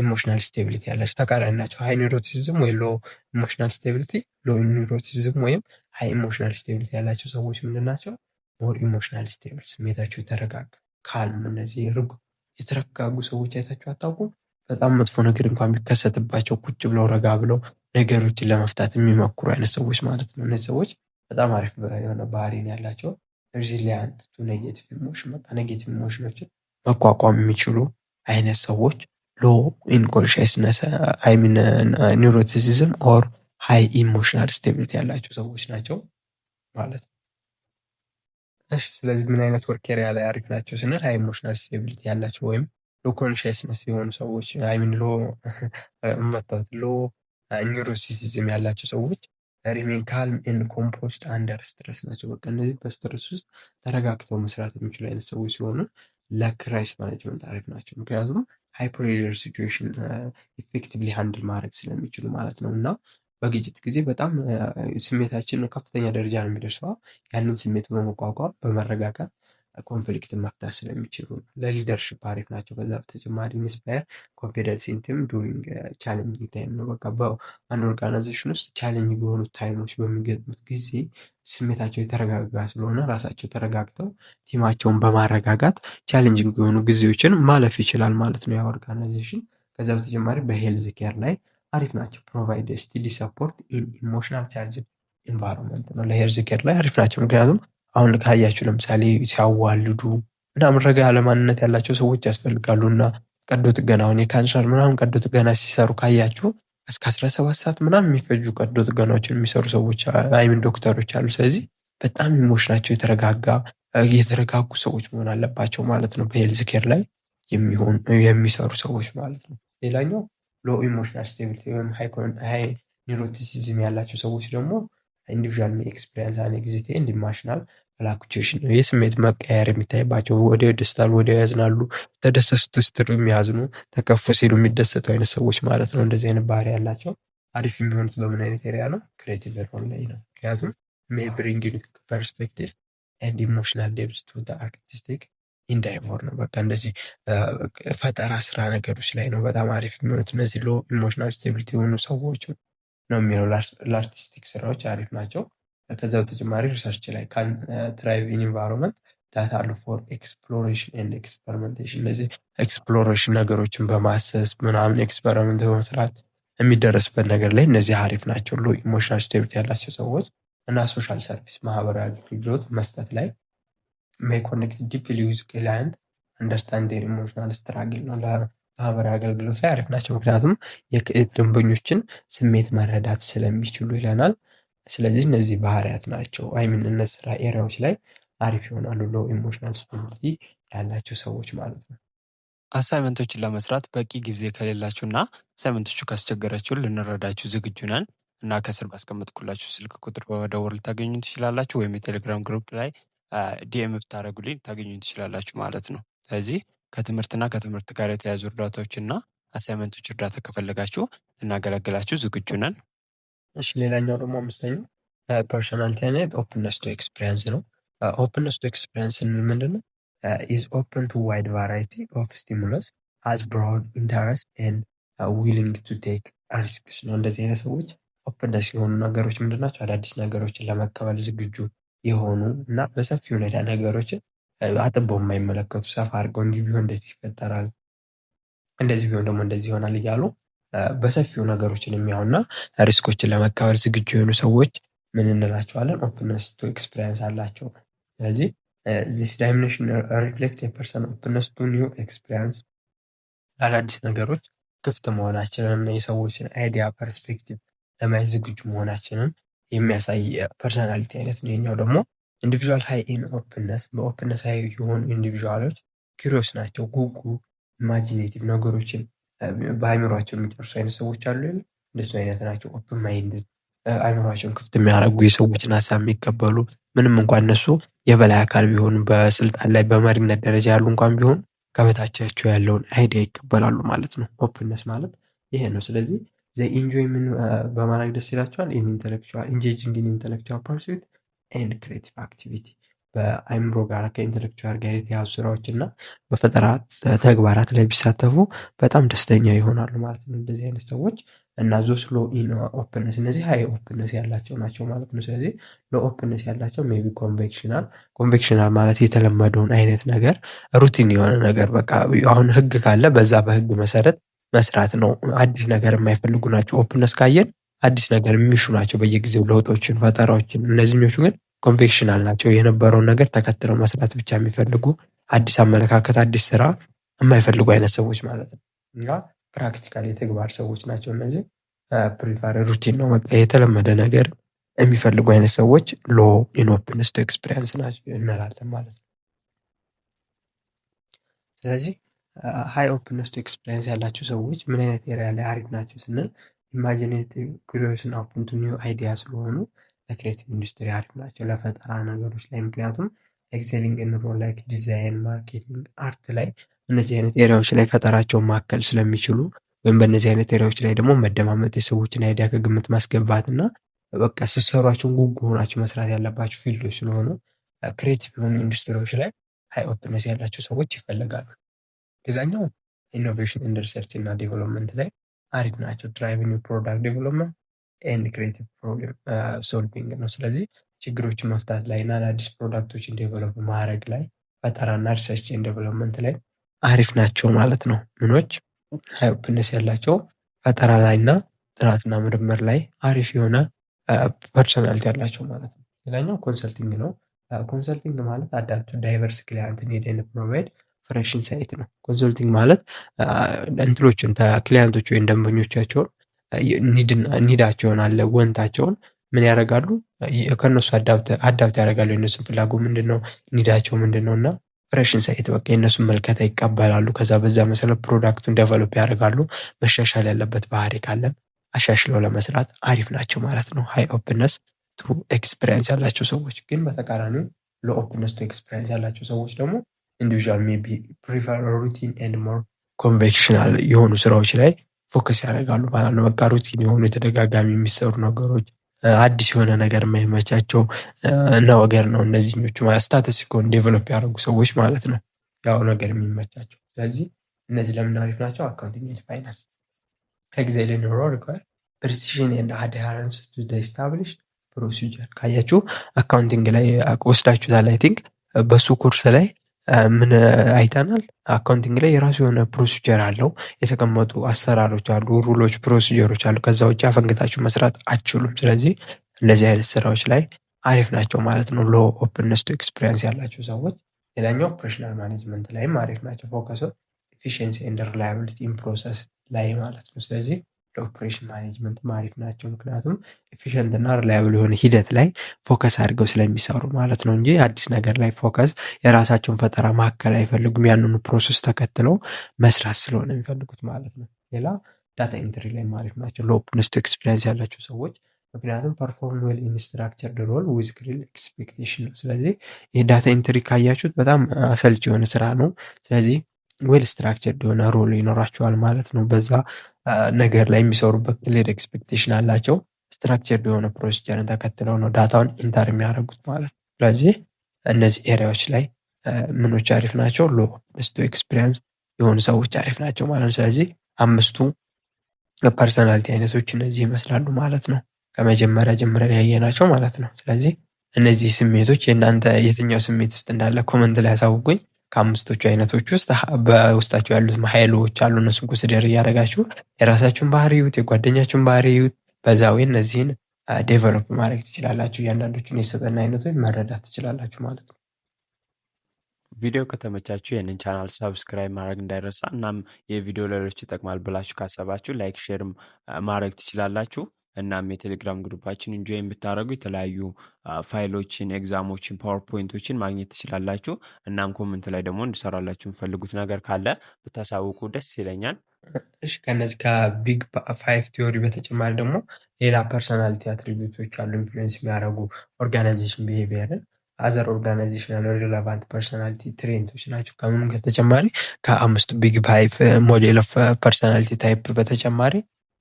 ኢሞሽናል ስቴቢሊቲ ያላቸው ተቃራኒ ናቸው። ሃይ ኒውሮቲሲዝም ወይ ሎ ኢሞሽናል ስቴቢሊቲ፣ ሎ ኒውሮቲሲዝም ወይም ሃይ ኢሞሽናል ስቴቢሊቲ ያላቸው ሰዎች ምንድናቸው? ሞር ኢሞሽናል ስቴብል፣ ስሜታቸው የተረጋጋ ካልም። እነዚህ የተረጋጉ ሰዎች አይታችሁ አታውቁም? በጣም መጥፎ ነገር እንኳን ቢከሰትባቸው ቁጭ ብለው ረጋ ብለው ነገሮችን ለመፍታት የሚሞክሩ አይነት ሰዎች ማለት ነው። እነዚህ ሰዎች በጣም አሪፍ የሆነ ባህሪ ነው ያላቸው። ሪዚሊያንት ቱ ኔጌቲቭ ኢሞሽን፣ በቃ ኔጌቲቭ ኢሞሽኖችን መቋቋም የሚችሉ አይነት ሰዎች ሎ ኢን ኮንሻስነስ አይ ሚን ኒውሮቲሲዝም ኦር ሃይ ኢሞሽናል ስቴቢሊቲ ያላቸው ሰዎች ናቸው ማለት ነው። እሺ ስለዚህ ምን አይነት ወርክ ኤሪያ ላይ አሪፍ ናቸው ስንል ሃይ ኢሞሽናል ስቴቢሊቲ ያላቸው ወይም ሎ ኮንሻስነስ የሆኑ ሰዎች አይ ሚን ሎ ኒውሮቲሲዝም ያላቸው ሰዎች ሪሜን ካልም ኤንድ ኮምፖዝድ አንደር ስትረስ ናቸው። በቃ እነዚህ በስትረስ ውስጥ ተረጋግተው መስራት የሚችሉ አይነት ሰዎች ሲሆኑ ለክራይስ ማኔጅመንት አሪፍ ናቸው። ምክንያቱም ሃይ ፕሬሸር ሲቹዌሽን ኢፌክቲቭሊ ሃንድል ማድረግ ስለሚችሉ ማለት ነው። እና በግጭት ጊዜ በጣም ስሜታችን ከፍተኛ ደረጃ ነው የሚደርሰው። ያንን ስሜት በመቋቋም በመረጋጋት ኮንፍሊክትን መፍታት ስለሚችሉ ለሊደርሽፕ አሪፍ ናቸው። ከዛ በተጨማሪ ኢንስፓየር ኮንፊደንስ ኢን ቲም ዱሪንግ ቻሌንጂንግ ታይም ነው። በቃ በአንድ ኦርጋናይዜሽን ውስጥ ቻሌንጅ የሆኑ ታይሞች በሚገጥሙት ጊዜ ስሜታቸው የተረጋጋ ስለሆነ ራሳቸው ተረጋግተው ቲማቸውን በማረጋጋት ቻሌንጂንግ የሆኑ ጊዜዎችን ማለፍ ይችላል ማለት ነው ያ ኦርጋናይዜሽን። ከዛ በተጨማሪ በሄልዝ ኬር ላይ አሪፍ ናቸው። ፕሮቫይድ ስቲዲ ሰፖርት ኢን ኢሞሽናል ቻርጅ ኢንቫይሮንመንት ነው። ለሄልዝ ኬር ላይ አሪፍ ናቸው። ምክንያቱም አሁን ካያችሁ ለምሳሌ ሲያዋልዱ ምናምን ረጋ ያለ ማንነት ያላቸው ሰዎች ያስፈልጋሉና ቀዶ ጥገና አሁን የካንሰር ምናምን ቀዶ ጥገና ሲሰሩ ካያችሁ እስከ 17 ሰዓት ምናምን የሚፈጁ ቀዶ ጥገናዎችን የሚሰሩ ሰዎች አይምን ዶክተሮች አሉ። ስለዚህ በጣም ኢሞሽናቸው የተረጋጉ ሰዎች መሆን አለባቸው ማለት ነው፣ በሄልዝ ኬር ላይ የሚሰሩ ሰዎች ማለት ነው። ሌላኛው ሎ ኢሞሽናል ስቴቢሊቲ ወይም ሃይ ኒውሮቲሲዝም ያላቸው ሰዎች ደግሞ ኢንዲቪዥዋል ኤክስፒሪየንስ አንግዛይቲ ኤንድ ኢሞሽናል ፍላክቹዌሽን የስሜት መቀየር የሚታይባቸው ወዲያው ይደስታሉ፣ ወዲያው ያዝናሉ፣ ተደሰቱ ስትሉ የሚያዝኑ፣ ተከፉ ሲሉ የሚደሰቱ አይነት ሰዎች ማለት ነው። እንደዚህ አይነት ባህሪ ያላቸው አሪፍ የሚሆኑት በምን አይነት ኤሪያ ነው? ክሬቲቭ ሮል ላይ ነው። ምክንያቱም ሜይ ብሪንግ ፐርስፔክቲቭ ኤንድ ኢሞሽናል ዴፕዝ ቱ ዘ አርቲስቲክ ኢንዳይቮር ነው። በቃ እንደዚህ ፈጠራ ስራ ነገሮች ላይ ነው በጣም አሪፍ የሚሆኑት እነዚህ ሎ ኢሞሽናል ስቴቢሊቲ የሆኑ ሰዎች ነው የሚለው። ለአርቲስቲክ ስራዎች አሪፍ ናቸው። ከዛ በተጨማሪ ሪሰርች ላይ ትራይቭ ኢን ኢንቫይሮንመንት ዳት አሉ ፎር ኤክስፕሎሬሽን ኤንድ ኤክስፐሪመንቴሽን እነዚህ ኤክስፕሎሬሽን ነገሮችን በማሰስ ምናምን ኤክስፐሪመንት በመስራት የሚደረስበት ነገር ላይ እነዚህ አሪፍ ናቸው ሎ ኢሞሽናል ስቴቢሊቲ ያላቸው ሰዎች። እና ሶሻል ሰርቪስ ማህበራዊ አገልግሎት መስጠት ላይ ሜይ ኮኔክት ዲፕሊ ዊዝ ክላይንት አንደርስታንድ ዴር ኢሞሽናል ስትራግል ነው። ለማህበራዊ አገልግሎት ላይ አሪፍ ናቸው፣ ምክንያቱም የደንበኞችን ስሜት መረዳት ስለሚችሉ ይለናል። ስለዚህ እነዚህ ባህሪያት ናቸው አይሚን እነዚህ ስራ ኤሪያዎች ላይ አሪፍ ይሆናሉ ሎ ኢሞሽናል ስቴቢሊቲ ያላቸው ሰዎች ማለት ነው። አሳይመንቶችን ለመስራት በቂ ጊዜ ከሌላችሁና አሳይመንቶቹ ካስቸገራችሁ ልንረዳችሁ ዝግጁ ነን እና ከስር ባስቀመጥኩላችሁ ስልክ ቁጥር በመደወል ልታገኙ ትችላላችሁ፣ ወይም የቴሌግራም ግሩፕ ላይ ዲኤም ብታደርጉልኝ ልታገኙ ትችላላችሁ ማለት ነው። ስለዚህ ከትምህርትና ከትምህርት ጋር የተያዙ እርዳታዎችና አሳይመንቶች እርዳታ ከፈለጋችሁ ልናገለግላችሁ ዝግጁ ነን። እሺ ሌላኛው ደግሞ አምስተኛው ፐርሶናሊቲ አይነት ኦፕንነስ ቱ ኤክስፒሪየንስ ነው። ኦፕንነስ ቱ ኤክስፒሪየንስ ምንድን ነው? ኢዝ ኦፕን ቱ ዋይድ ቫራይቲ ኦፍ ስቲሙለስ ሃዝ ብሮድ ኢንተረስት ኤንድ ዊሊንግ ቱ ቴክ ሪስክስ ነው። እንደዚህ አይነት ሰዎች ኦፕንነስ የሆኑ ነገሮች ምንድን ናቸው? አዳዲስ ነገሮችን ለመቀበል ዝግጁ የሆኑ እና በሰፊ ሁኔታ ነገሮችን አጥበው የማይመለከቱ ሰፋ አድርገው እንዲህ ቢሆን እንደዚህ ይፈጠራል፣ እንደዚህ ቢሆን ደግሞ እንደዚህ ይሆናል እያሉ በሰፊው ነገሮችን የሚያዩና ሪስኮችን ለመቀበል ዝግጁ የሆኑ ሰዎች ምን እንላቸዋለን? ኦፕንነስ ቱ ኤክስፒሪየንስ አላቸው። ስለዚህ ዚስ ዳይሜንሽን ሪፍሌክት የፐርሰን ኦፕንነስ ቱ ኒው ኤክስፒሪየንስ ለአዳዲስ ነገሮች ክፍት መሆናችንን የሰዎችን አይዲያ ፐርስፔክቲቭ ለማየት ዝግጁ መሆናችንን የሚያሳይ ፐርሰናሊቲ አይነት ነው። ይሄኛው ደግሞ ኢንዲቪዥዋል ሃይ ኢን ኦፕንነስ በኦፕንነስ ሃይ የሆኑ ኢንዲቪዥዋሎች ኪሪዮስ ናቸው፣ ጉጉ ኢማጂኔቲቭ ነገሮችን በአይምሯቸው የሚጨርሱ አይነት ሰዎች አሉ። እንደሱ አይነት ናቸው። ኦፕን ማይንድድ አይምሯቸውን ክፍት የሚያደርጉ የሰዎችን ሀሳብ የሚቀበሉ ምንም እንኳን እነሱ የበላይ አካል ቢሆኑ በስልጣን ላይ በመሪነት ደረጃ ያሉ እንኳን ቢሆኑ ከበታቻቸው ያለውን አይዲያ ይቀበላሉ ማለት ነው። ኦፕንነስ ማለት ይሄ ነው። ስለዚህ ኢንጆይ ምን በማድረግ ደስ ይላቸዋል? ኢንቴሌክቹዋል ኢንጌጂንግ ኢን ኢንቴሌክቹዋል ፐርሱት ኤንድ ክሬቲቭ አክቲቪቲ በአይምሮ ጋር ከኢንቴሌክቹዋል ጋር የተያዙ ስራዎች እና በፈጠራ ተግባራት ላይ ቢሳተፉ በጣም ደስተኛ ይሆናሉ ማለት ነው እንደዚህ አይነት ሰዎች። እና ዞስ ሎ ኢን ኦፕንነስ እነዚህ ሃይ ኦፕንነስ ያላቸው ናቸው ማለት ነው። ስለዚህ ሎ ኦፕንነስ ያላቸው ሜይ ቢ ኮንቬክሽናል ማለት የተለመደውን አይነት ነገር ሩቲን የሆነ ነገር በቃ አሁን ህግ ካለ በዛ በህግ መሰረት መስራት ነው። አዲስ ነገር የማይፈልጉ ናቸው። ኦፕንነስ ካየን አዲስ ነገር የሚሹ ናቸው፣ በየጊዜው ለውጦችን፣ ፈጠራዎችን። እነዚህኞቹ ግን ኮንቬክሽናል ናቸው። የነበረውን ነገር ተከትለው መስራት ብቻ የሚፈልጉ አዲስ አመለካከት፣ አዲስ ስራ የማይፈልጉ አይነት ሰዎች ማለት ነው። እና ፕራክቲካል የተግባር ሰዎች ናቸው እነዚህ። ፕሪፈር ሩቲን ነው በቃ የተለመደ ነገር የሚፈልጉ አይነት ሰዎች ሎ ኢን ኦፕንነስ ቱ ኤክስፒሪየንስ ናቸው እንላለን ማለት ነው። ስለዚህ ሃይ ኦፕንነስ ቱ ኤክስፒሪየንስ ያላቸው ሰዎች ምን አይነት ኤሪያ ላይ አሪፍ ናቸው ስንል ኢማጂኔቲቭ ክሪዮስ እና ኦፕን ቱ ኒው አይዲያ ስለሆኑ ለክሬቲቭ ኢንዱስትሪ አሪፍ ናቸው፣ ለፈጠራ ነገሮች ላይ። ምክንያቱም ኤክሴሊንግ ኢን ሮል ላይክ ዲዛይን፣ ማርኬቲንግ፣ አርት ላይ እነዚህ አይነት ኤሪያዎች ላይ ፈጠራቸውን ማከል ስለሚችሉ ወይም በእነዚህ አይነት ኤሪያዎች ላይ ደግሞ መደማመጥ፣ የሰዎችን አይዲያ ከግምት ማስገባት እና በቃ ስትሰሯቸውን ጉጉ ሆናችሁ መስራት ያለባቸው ፊልዶች ስለሆኑ ክሬቲቭ የሆኑ ኢንዱስትሪዎች ላይ ሃይ ኦፕንነስ ያላቸው ሰዎች ይፈልጋሉ። ሌላኛው ኢኖቬሽን ኢን ሪሰርች እና ዴቨሎፕመንት ላይ አሪፍ ናቸው። ድራይቭ ኒው ፕሮዳክት ዴቨሎፕመንት ኤንድ ክሬቲቭ ፕሮብሌም ሶልቪንግ ነው። ስለዚህ ችግሮችን መፍታት ላይ እና አዳዲስ ፕሮዳክቶችን ዴቨሎፕ ማድረግ ላይ ፈጠራና ሪሰርች ኤንድ ዴቨሎፕመንት ላይ አሪፍ ናቸው ማለት ነው። ምኖች ሃይ ኦፕንነስ ያላቸው ፈጠራ ላይ እና ጥናትና ምርምር ላይ አሪፍ የሆነ ፐርሰናሊቲ ያላቸው ማለት ነው። ሌላኛው ኮንሰልቲንግ ነው። ኮንሰልቲንግ ማለት አዳፕት ዳይቨርስ ክላይንት ኒድ ኤንድ ፕሮቫይድ ፍሬሽ ኢንሳይት ነው። ኮንሰልቲንግ ማለት እንትሎችን ክላይንቶች ወይም ደንበኞቻቸውን ኒዳቸውን አለ ወንታቸውን ምን ያደርጋሉ? ከእነሱ አዳፕት ያደርጋሉ። የእነሱን ፍላጎት ምንድን ነው? ኒዳቸው ምንድን ነው? እና ፍሬሽ ኢንሳይት በቃ የእነሱን መልከታ ይቀበላሉ። ከዛ በዛ መሰረት ፕሮዳክቱን ዴቨሎፕ ያደርጋሉ። መሻሻል ያለበት ባህሪ ካለም አሻሽለው ለመስራት አሪፍ ናቸው ማለት ነው። ሃይ ኦፕንነስ ቱ ኤክስፒሪየንስ ያላቸው ሰዎች ግን በተቃራኒው ሎ ኦፕንነስ ቱ ኤክስፒሪየንስ ያላቸው ሰዎች ደግሞ ኢንዲቪዥዋል ሜይ ቢ ፕሪፈር ሩቲን ኤንድ ሞር ኮንቬክሽናል የሆኑ ስራዎች ላይ ፎከስ ያደርጋሉ ማለት ነው። በቃ ሩቲን የሆኑ የተደጋጋሚ የሚሰሩ ነገሮች አዲስ የሆነ ነገር የማይመቻቸው ነገር ነው። እነዚህኞቹ ማለት ስታተስ ኮን ዴቨሎፕ ያደረጉ ሰዎች ማለት ነው ያው ነገር የሚመቻቸው። ስለዚህ እነዚህ ለምን አሪፍ ናቸው? አካውንቲንግ ኤንድ ፋይናንስ ኤግዜል ኤንድ ሮ ሪኳየር ፕሪሲዥን ኤንድ አድሄረንስ ቱ ዘ ኤስታብሊሽድ ፕሮሲጀር። ካያችሁ አካውንቲንግ ላይ ወስዳችሁታል። አይ ቲንክ በሱ ኮርስ ላይ ምን አይተናል? አካውንቲንግ ላይ የራሱ የሆነ ፕሮሲጀር አለው። የተቀመጡ አሰራሮች አሉ፣ ሩሎች፣ ፕሮሲጀሮች አሉ። ከዛ ውጭ አፈንግጣችሁ መስራት አትችሉም። ስለዚህ እንደዚህ አይነት ስራዎች ላይ አሪፍ ናቸው ማለት ነው ሎ ኦፕንነስ ቱ ኤክስፒሪየንስ ያላቸው ሰዎች። ሌላኛው ኦፕሬሽናል ማኔጅመንት ላይም አሪፍ ናቸው። ፎከስ ኤፊሽንሲ ኤንድ ሪላያቢሊቲ ኢን ፕሮሰስ ላይ ማለት ነው። ስለዚህ ለኦፕሬሽን ማኔጅመንት አሪፍ ናቸው። ምክንያቱም ኤፊሽንት እና ሪላያብል የሆነ ሂደት ላይ ፎከስ አድርገው ስለሚሰሩ ማለት ነው እንጂ አዲስ ነገር ላይ ፎከስ የራሳቸውን ፈጠራ ማዕከል አይፈልጉም። ያንኑ ፕሮሰስ ተከትለው መስራት ስለሆነ የሚፈልጉት ማለት ነው። ሌላ ዳታ ኢንትሪ ላይ አሪፍ ናቸው ሎ ኦፕንነስ ቱ ኤክስፒሪየንስ ያላቸው ሰዎች። ምክንያቱም ፐርፎርም ዌል ኢን ስትራክቸርድ ሮል ዊዝ ክሊር ኤክስፔክቴሽን ነው። ስለዚህ የዳታ ኢንትሪ ካያችሁት በጣም አሰልች የሆነ ስራ ነው። ስለዚህ ዌል ስትራክቸርድ የሆነ ሮል ይኖራቸዋል ማለት ነው። በዛ ነገር ላይ የሚሰሩበት ክሊር ኤክስፔክቴሽን አላቸው። ስትራክቸርድ የሆነ ፕሮሲጀርን ተከትለው ነው ዳታውን ኢንተር የሚያደርጉት ማለት ነው። ስለዚህ እነዚህ ኤሪያዎች ላይ ምኖች አሪፍ ናቸው? ሎ ኦፕንነስ ቱ ኤክስፒሪየንስ የሆኑ ሰዎች አሪፍ ናቸው ማለት ነው። ስለዚህ አምስቱ ፐርሰናሊቲ አይነቶች እነዚህ ይመስላሉ ማለት ነው። ከመጀመሪያ ጀምረን ያየናቸው ማለት ነው። ስለዚህ እነዚህ ስሜቶች የእናንተ የትኛው ስሜት ውስጥ እንዳለ ኮመንት ላይ ያሳውቁኝ። ከአምስቶቹ አይነቶች ውስጥ በውስጣቸው ያሉት ኃይሎች አሉ። እነሱን ኮንሲደር እያደረጋችሁ የራሳችሁን ባህሪ ይዩት፣ የጓደኛችሁን ባህሪ ይዩት። በዛ ወይ እነዚህን ዴቨሎፕ ማድረግ ትችላላችሁ። እያንዳንዶችን የስብዕና አይነቶች መረዳት ትችላላችሁ ማለት ነው። ቪዲዮ ከተመቻችሁ ይህንን ቻናል ሰብስክራይብ ማድረግ እንዳይረሳ። እናም የቪዲዮ ሌሎች ይጠቅማል ብላችሁ ካሰባችሁ ላይክ፣ ሼርም ማድረግ ትችላላችሁ። እናም የቴሌግራም ግሩፓችን ጆይን ብታደረጉ የተለያዩ ፋይሎችን፣ ኤግዛሞችን፣ ፓወርፖይንቶችን ማግኘት ትችላላችሁ። እናም ኮመንት ላይ ደግሞ እንድሰራላችሁ የምፈልጉት ነገር ካለ ብታሳውቁ ደስ ይለኛል። እሺ ከነዚህ ከቢግ ፋይቭ ቲዮሪ በተጨማሪ ደግሞ ሌላ ፐርሶናሊቲ አትሪቢዩቶች አሉ ኢንፍሉዌንስ የሚያደርጉ ኦርጋናይዜሽን ቢሄቪየርን አዘር ኦርጋናይዜሽናል ሪሌቫንት ፐርሶናሊቲ ትሬንቶች ናቸው። ከምንም ከተጨማሪ ከአምስቱ ቢግ ፋይቭ ሞዴል ኦፍ ፐርሶናሊቲ ታይፕ በተጨማሪ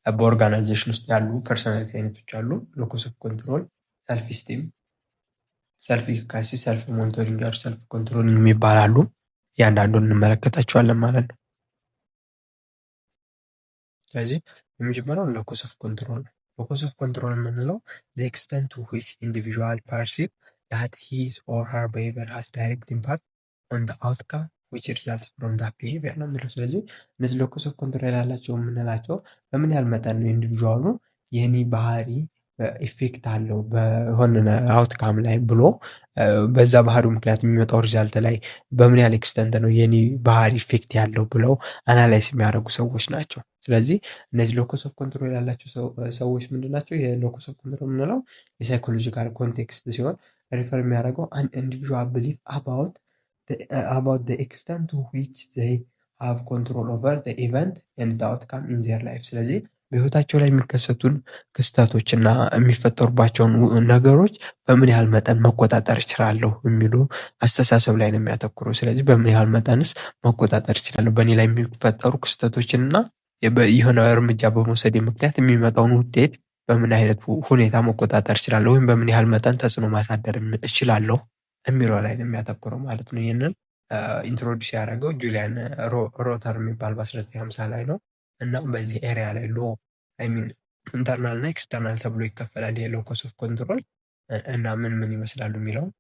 በኦርጋናይዜሽን ውስጥ ያሉ ፐርሶናሊቲ አይነቶች አሉ። ሎከስ ኦፍ ኮንትሮል፣ ሰልፍ ስቲም፣ ሰልፍ ኢፊካሲ፣ ሰልፍ ሞኒቶሪንግ፣ ሰልፍ ኮንትሮሊንግ የሚባላሉ። እያንዳንዱን እንመለከታቸዋለን ማለት ነው። ስለዚህ የመጀመሪያው ሎከስ ኦፍ ኮንትሮል ነው። ሎከስ ኦፍ ኮንትሮል የምንለው the extent to which individual perceive that his or her behavior has direct impact on the outcome which results from that behavior ነው የሚለው። ስለዚህ እነዚህ ሎከስ ኦፍ ኮንትሮል ያላቸው የምንላቸው በምን ያህል መጠን ነው ኢንዲቪጁዋሉ የኔ ባህሪ ኢፌክት አለው በሆነ አውትካም ላይ ብሎ በዛ ባህሪው ምክንያት የሚመጣው ሪዛልት ላይ በምን ያህል ኤክስተንት ነው የኔ ባህሪ ኢፌክት ያለው ብለው አናላይዝ የሚያደርጉ ሰዎች ናቸው። ስለዚህ እነዚህ ሎከስ ኦፍ ኮንትሮል ያላቸው ሰዎች ምንድን ናቸው? የሎከስ ኦፍ ኮንትሮል የምንለው የሳይኮሎጂካል ኮንቴክስት ሲሆን ሪፈር የሚያደርገው አን ኢንዲቪጁዋል ቢሊፍ about the extent to which they have control over the event and the outcome in their life። ስለዚህ በህይወታቸው ላይ የሚከሰቱን ክስተቶች እና የሚፈጠሩባቸውን ነገሮች በምን ያህል መጠን መቆጣጠር እችላለሁ የሚሉ አስተሳሰብ ላይ ነው የሚያተኩረው። ስለዚህ በምን ያህል መጠንስ መቆጣጠር እችላለሁ በእኔ ላይ የሚፈጠሩ ክስተቶችን እና የሆነ እርምጃ በመውሰድ ምክንያት የሚመጣውን ውጤት በምን አይነት ሁኔታ መቆጣጠር እችላለሁ ወይም በምን ያህል መጠን ተጽዕኖ ማሳደር እችላለሁ የሚለው ላይ ነው የሚያተኩረው ማለት ነው። ይህንን ኢንትሮዲስ ያደረገው ጁሊያን ሮተር የሚባል በ1950 ላይ ነው። እና በዚህ ኤሪያ ላይ ሎ ኢንተርናል እና ኤክስተርናል ተብሎ ይከፈላል የሎከስ ኦፍ ኮንትሮል እና ምን ምን ይመስላሉ የሚለውን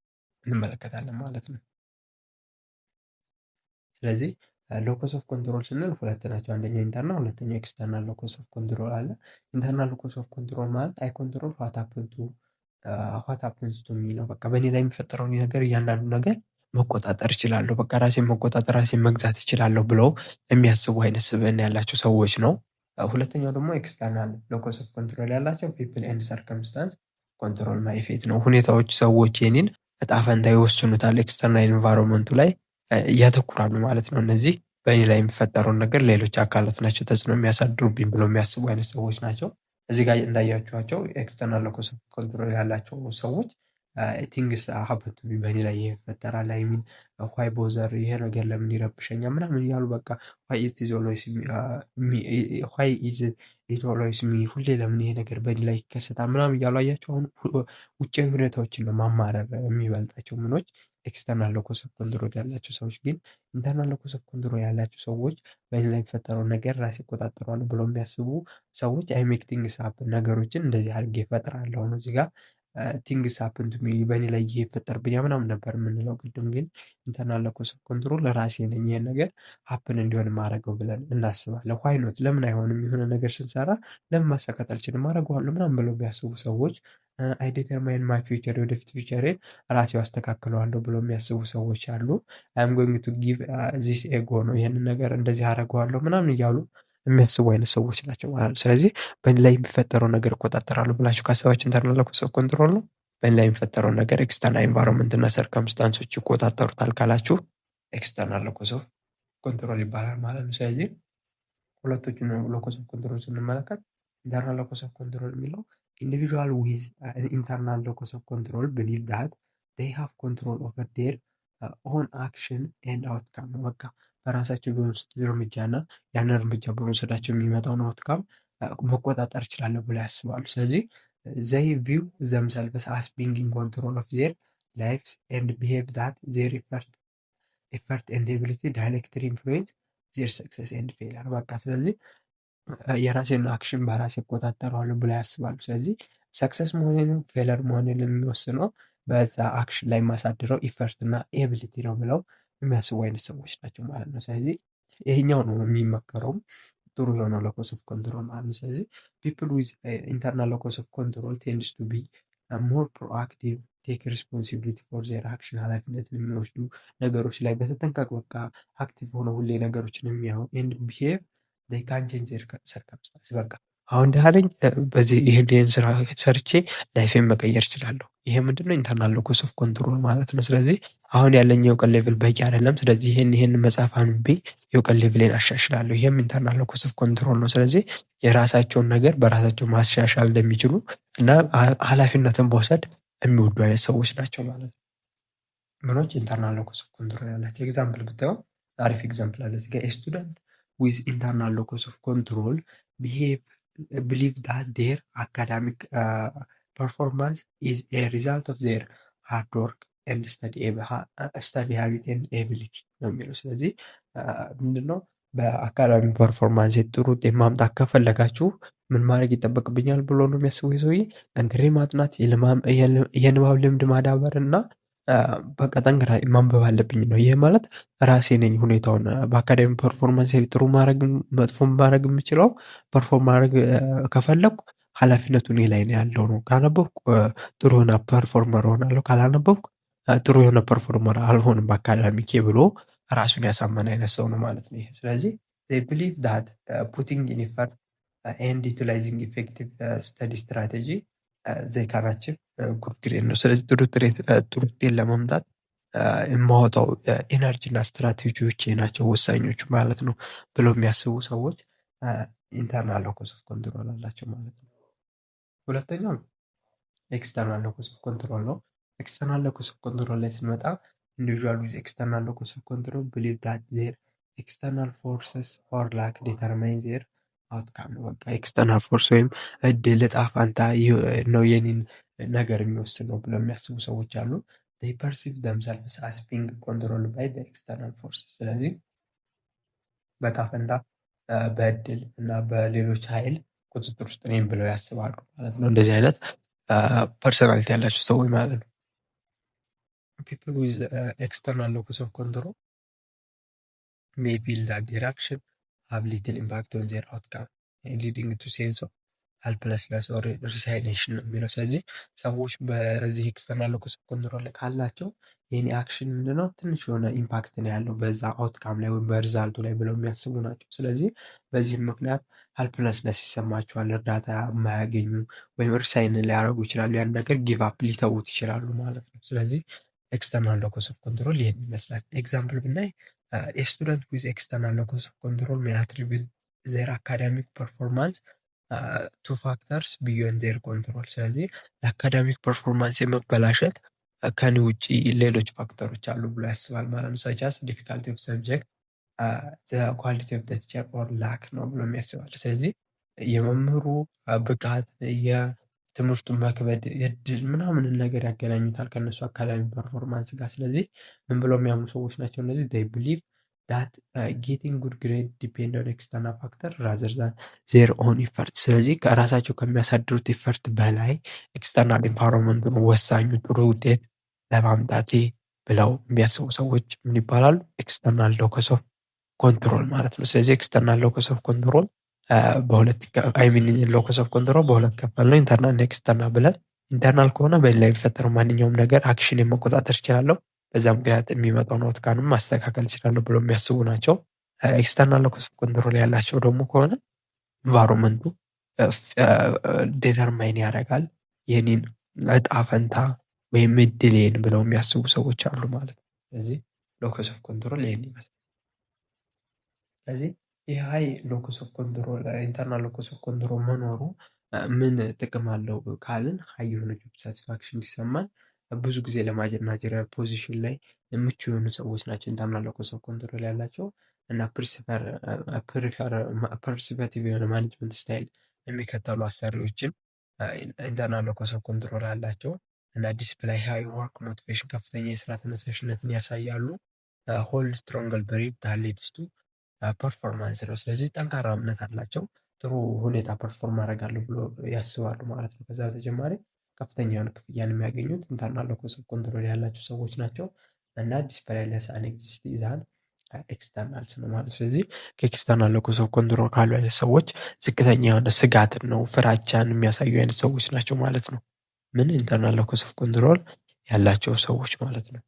እንመለከታለን ማለት ነው። ስለዚህ ሎከስ ኦፍ ኮንትሮል ስንል ሁለት ናቸው። አንደኛው ኢንተርናል፣ ሁለተኛው ኤክስተርናል ሎከስ ኦፍ ኮንትሮል አለ። ኢንተርናል ሎከስ ኦፍ ኮንትሮል ማለት አይ ኮንትሮል ዋት ሀፕንስ ቱ ሚ ነው። በቃ በእኔ ላይ የሚፈጠረውን ነገር እያንዳንዱ ነገር መቆጣጠር እችላለሁ፣ በቃ ራሴን መቆጣጠር ራሴን መግዛት እችላለሁ ብለው የሚያስቡ አይነት ስብዕና ያላቸው ሰዎች ነው። ሁለተኛው ደግሞ ኤክስተርናል ሎከስ ኦፍ ኮንትሮል ያላቸው ፒፕል ኤንድ ሰርከምስታንስ ኮንትሮል ማይ ፌት ነው። ሁኔታዎች፣ ሰዎች የኔን እጣ ፈንታ ይወስኑታል። ኤክስተርናል ኢንቫይሮንመንቱ ላይ ያተኩራሉ ማለት ነው። እነዚህ በእኔ ላይ የሚፈጠረውን ነገር ሌሎች አካላት ናቸው ተጽዕኖ የሚያሳድሩብኝ ብለው የሚያስቡ አይነት ሰዎች ናቸው። እዚህ ጋር እንዳያችኋቸው ኤክስተርናል ሎከስ ኦፍ ኮንትሮል ያላቸው ሰዎች ቲንግስ ሀፕን ቱ ሚ በእኔ ላይ ይሄ ይፈጠራል፣ አይ ሚን ዋይ ቦዘር ይሄ ነገር ለምን ይረብሸኛል ምናምን እያሉ በቃ ዋይ ኢዝ ኦልዌይስ ሚ ሁሌ ለምን ይሄ ነገር በእኔ ላይ ይከሰታል ምናምን እያሉ አያቸው። አሁን ውጫዊ ሁኔታዎችን ነው ማማረር የሚበልጣቸው ምኖች ኤክስተርናል ሎከስ ኦፍ ኮንትሮል ያላቸው ሰዎች። ግን ኢንተርናል ሎከስ ኦፍ ኮንትሮል ያላቸው ሰዎች በእኔ ላይ የሚፈጠረውን ነገር ራሴ እቆጣጠረዋለሁ ብለው የሚያስቡ ሰዎች አይ ሜክ ቲንግስ ሀፕን ነገሮችን እንደዚህ አድርጌ እፈጥራለሁ ነው። እዚህ ጋር ቲንግስ ሀፕን ቱ ሚ በእኔ ላይ ይሄ ይፈጠርብኛል ምናምን ነበር የምንለው ቅድም። ግን ኢንተርናል ሎከስ ኦፍ ኮንትሮል ራሴ ነኝ ይሄን ነገር ሀፕን እንዲሆን ማድረገው ብለን እናስባለን። ዋይ ኖት ለምን አይሆንም? የሆነ ነገር ስንሰራ ለምን ማሳካት አልችልም? አደርገዋለሁ ምናምን ብለው የሚያስቡ ሰዎች አይ ዲተርማይን ማይ ፊውቸር የወደፊት ፊውቸሬን ራሴው አስተካክለዋለሁ ብለው የሚያስቡ ሰዎች አሉ። አይም ጎይንግ ቱ ጊቭ ዚስ ኤጎ ነው ይህንን ነገር እንደዚህ አደርገዋለሁ ምናምን እያሉ የሚያስቡ አይነት ሰዎች ናቸው ማለት ነው። ስለዚህ በእኔ ላይ የሚፈጠረው ነገር እቆጣጠራለሁ ብላችሁ ካሰባችሁ ኢንተርናል ሎከስ ኦፍ ኮንትሮል ነው። በእኔ ላይ የሚፈጠረውን ነገር ኤክስተርናል ኢንቫይሮንመንት እና ሰርከምስታንሶች ይቆጣጠሩታል ካላችሁ ኤክስተርናል ሎከስ ኦፍ ኮንትሮል ይባላል ማለት ነው። ስለዚህ ሁለቶቹን ሎከስ ኦፍ ኮንትሮል ስንመለከት ኢንተርናል ሎከስ ኦፍ ኮንትሮል የሚለው ኢንዲቪጁዋል ዊዝ ኢንተርናል ሎከስ ኦፍ ኮንትሮል ብሊቭ ዳት ዴይ ሃቭ ኮንትሮል ኦቨር ዴር ኦን አክሽን ኤንድ አውትካም ነው። በቃ በራሳቸው በሚወስዱት እርምጃ እና ያን እርምጃ በመውሰዳቸው የሚመጣውን አውትካም መቆጣጠር እችላለሁ ብለው ያስባሉ። ስለዚህ ዘይ ቪው ዘምሰልቭስ አስ ቢንግ ኢን ኮንትሮል ኦፍ ዜር ላይፍስ ኤንድ ቢሄቭ ዛት ዜር ኤፈርት ኤንድ ኤቢሊቲ ዳይሬክትሊ ኢንፍሉዌንስ ዜር ሰክሰስ ኤንድ ፌለር። በቃ ስለዚህ የራሴን አክሽን በራሴ እቆጣጠረዋለሁ ብለው ያስባሉ። ስለዚህ ሰክሰስ መሆኔንም ፌለር መሆኔን የሚወስነው በዛ አክሽን ላይ የማሳድረው ኢፈርት እና ኤቢሊቲ ነው ብለው የሚያስቡ አይነት ሰዎች ናቸው ማለት ነው። ስለዚህ ይሄኛው ነው የሚመከረውም ጥሩ የሆነው ሎከስ ኦፍ ኮንትሮል ማለት ነው። ስለዚህ ፒፕል ዊዝ ኢንተርናል ሎከስ ኦፍ ኮንትሮል ቴንድስ ቱ ቢ ሞር ፕሮአክቲቭ ቴክ ሪስፖንሲቢሊቲ ፎር ዜር አክሽን ኃላፊነትን የሚወስዱ ነገሮች ላይ በተጠንቀቅ በቃ አክቲቭ ሆነው ሁሌ ነገሮችን የሚያዩ ኤንድ ቢሄቭ they can change their circumstances በቃ አሁን ደህና ነኝ በዚህ ይሄን ስራ ሰርቼ ላይፌን መቀየር እችላለሁ። ይሄ ምንድነው ኢንተርናል ሎከስ ኦፍ ኮንትሮል ማለት ነው። ስለዚህ አሁን ያለኝ የእውቀት ሌቭል በቂ አይደለም፣ ስለዚህ ይሄን መጽሐፍ አንብቤ የእውቀት ሌቭሌን አሻሽላለሁ። ይሄም ኢንተርናል ሎከስ ኦፍ ኮንትሮል ነው። ስለዚህ የራሳቸውን ነገር በራሳቸው ማሻሻል እንደሚችሉ እና ኃላፊነትን መውሰድ የሚወዱ አይነት ሰዎች ናቸው ማለት ነው። ምኖች ኢንተርናል ሎከስ ኦፍ ኮንትሮል ያላቸው ኤግዛምፕል ብታዩ አሪፍ ኤግዛምፕል አለ እዚህ ጋር ስቱደንት with internal locus of control believe that their academic performance is a result of their hard work and study habit and ability ነው የሚለው። ስለዚህ ምንድነው በአካዳሚ ፐርፎርማንስ ጥሩ ውጤት ማምጣት ከፈለጋችሁ ምን ማድረግ ይጠበቅብኛል ብሎ ነው የሚያስበው ሰውዬ። ጠንክሬ ማጥናት፣ የንባብ ልምድ ማዳበር እና በቃ ጠንክራ ማንበብ አለብኝ ነው። ይህ ማለት ራሴ ነኝ ሁኔታውን በአካዳሚ ፐርፎርማንስ ጥሩ ማድረግ መጥፎ ማድረግ የምችለው። ፐርፎርም ማድረግ ከፈለኩ ኃላፊነቱ እኔ ላይ ነው ያለው ነው። ካነበብኩ ጥሩ የሆነ ፐርፎርመር ሆናለሁ፣ ካላነበብኩ ጥሩ የሆነ ፐርፎርመር አልሆንም በአካዳሚኬ ብሎ ራሱን ያሳመነ አይነት ሰው ነው ማለት ነው። ስለዚህ they believe that putting in effort and utilizing effective study strategy they can achieve good grade ነው። ስለዚህ ጥሩ ውጤት ለማምጣት የማወጣው ኤነርጂ እና ስትራቴጂዎች ናቸው ወሳኞቹ ማለት ነው ብለው የሚያስቡ ሰዎች ኢንተርናል ሎከስ ኦፍ ኮንትሮል አላቸው ማለት ነው። ሁለተኛው ኤክስተርናል ሎከስ ኦፍ ኮንትሮል ነው። ኤክስተርናል ሎከስ ኦፍ ኮንትሮል ላይ ስንመጣ ኢንዲቪጁዋል ዊዝ ኤክስተርናል ሎከስ ኦፍ ኮንትሮል ቢሊቭ ዳት ዜር ኤክስተርናል ፎርስስ ኦር ላክ ዲተርማይን ዜር አውትካም ነው። በቃ ኤክስተርናል ፎርስ ወይም እድል ዕጣ ፈንታ ነው የኔን ነገር የሚወስን ነው ብለው የሚያስቡ ሰዎች አሉ። they perceive themselves as being controlled by the external forces። ስለዚህ በዕጣ ፈንታ በእድል እና በሌሎች ኃይል ቁጥጥር ውስጥ ነኝ ብለው ያስባሉ ማለት ነው። እንደዚህ አይነት ፐርሰናሊቲ ያላቸው ሰዎች ማለት ነው። people with external locus of control may feel that their action have little impact on their outcome, leading to sense of helplessness or resignation ነው የሚለው። ስለዚህ ሰዎች በዚህ ኤክስተርናል ሎከስ ኦፍ ኮንትሮል ላይ ካላቸው የኔ አክሽን ምንድነው ትንሽ የሆነ ኢምፓክት ነው ያለው በዛ አውትካም ላይ ወይም በሪዛልቱ ላይ ብለው የሚያስቡ ናቸው። ስለዚህ በዚህም ምክንያት ሄልፕለስነስ ይሰማቸዋል፣ እርዳታ የማያገኙ ወይም ሪሳይን ሊያደርጉ ይችላሉ፣ ያን ነገር ጊቭ አፕ ሊተዉት ይችላሉ ማለት ነው። ስለዚህ ኤክስተርናል ሎከስ ኦፍ ኮንትሮል ይህን ይመስላል። ኤግዛምፕል ብናይ ስቱደንት ዊዝ ኤክስተርናል ሎከስ ኦፍ ኮንትሮል ሜይ አትሪቢዩት ዜር አካዳሚክ ፐርፎርማንስ ቱ ፋክተርስ ቢዮንድ ዜር ኮንትሮል። ስለዚህ ለአካዳሚክ ፐርፎርማንስ የመበላሸት ከኔ ውጭ ሌሎች ፋክተሮች አሉ ብሎ ያስባል ማለት ነው። ሰቻስ ዲፊካልቲ ኦፍ ሰብጀክት ኳሊቲ ኦፍ ቲቸር ኦር ላክ ነው ብሎ ያስባል። ስለዚህ የመምህሩ ብቃት የትምህርቱ መክበድ የድል ምናምን ነገር ያገናኙታል ከነሱ አካዳሚ ፐርፎርማንስ ጋር። ስለዚህ ምን ብለው የሚያምኑ ሰዎች ናቸው እነዚህ? they believe that getting good grade depend on external factor rather than their own effort። ስለዚህ ከራሳቸው ከሚያሳድሩት ኢፈርት በላይ ኤክስተርናል ኢንቫይሮንመንቱ ነው ወሳኙ ጥሩ ውጤት ለማምጣቴ ብለው የሚያስቡ ሰዎች ምን ይባላሉ? ኤክስተርናል ሎከስ ኦፍ ኮንትሮል ማለት ነው። ስለዚህ ኤክስተርናል ሎከስ ኦፍ ኮንትሮል በሁለት ሎከስ ኦፍ ኮንትሮል በሁለት ከፈል ነው፣ ኢንተርናል እና ኤክስተርናል ብለን። ኢንተርናል ከሆነ በሌላ የሚፈጠረው ማንኛውም ነገር አክሽን የመቆጣጠር ይችላለሁ፣ በዛ ምክንያት የሚመጣውን አውትካምም ማስተካከል ይችላለሁ ብሎ የሚያስቡ ናቸው። ኤክስተርናል ሎከስ ኦፍ ኮንትሮል ያላቸው ደግሞ ከሆነ ኢንቫይሮንመንቱ ዴተርማይን ያደርጋል የኔን እጣ ፈንታ ወይም እድሌን ብለው የሚያስቡ ሰዎች አሉ ማለት ነው። ስለዚህ ሎከስ ኦፍ ኮንትሮል ይህን ይመስላል። ስለዚህ ይህ ሀይ ሎከስ ኦፍ ኮንትሮል ኢንተርናል ሎከስ ኦፍ ኮንትሮል መኖሩ ምን ጥቅም አለው ካልን ሀይ የሆነ ጆብ ሳቲስፋክሽን ይሰማል። ብዙ ጊዜ ለማናጀሪያል ፖዚሽን ላይ ምቹ የሆኑ ሰዎች ናቸው ኢንተርናል ሎከስ ኦፍ ኮንትሮል ያላቸው እና ፐርሲፐቲቭ የሆነ ማኔጅመንት ስታይል የሚከተሉ አሰሪዎችን ኢንተርናል ሎከስ ኦፍ ኮንትሮል አላቸው እና ዲስፕላይ ሃይ ወርክ ሞቲቬሽን ከፍተኛ የስራ ተነሳሽነትን ያሳያሉ። ሆል ስትሮንግል ብሪድ that leads to ፐርፎርማንስ ነው። ስለዚህ ጠንካራ እምነት አላቸው፣ ጥሩ ሁኔታ ፐርፎርም አደርጋለሁ ብሎ ያስባሉ ማለት ነው። ከዛ በተጨማሪ ከፍተኛ የሆነ ክፍያን የሚያገኙት ኢንተርናል ሎከስ ኦፍ ኮንትሮል ያላቸው ሰዎች ናቸው እና ዲስፕላይ ለስ አን ኤግዚስት ይዛል ኤክስተርናልስ ነው ማለት። ስለዚህ ከኤክስተርናል ሎከስ ኦፍ ኮንትሮል ካሉ አይነት ሰዎች ዝቅተኛ የሆነ ስጋትን ነው ፍራቻን የሚያሳዩ አይነት ሰዎች ናቸው ማለት ነው። ምን ኢንተርናል ሎከስ ኦፍ ኮንትሮል ያላቸው ሰዎች ማለት ነው።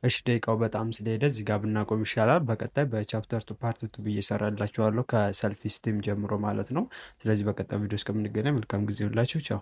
እሺ ደቂቃው በጣም ስለሄደ እዚህ ጋር ብናቆም ይሻላል። በቀጣይ በቻፕተር 2 ፓርት 2 ብዬ እሰራላችኋለሁ ከሰልፍ ስቲም ጀምሮ ማለት ነው። ስለዚህ በቀጣይ ቪዲዮ እስከምንገናኝ መልካም ጊዜ ሁላችሁ ቻው።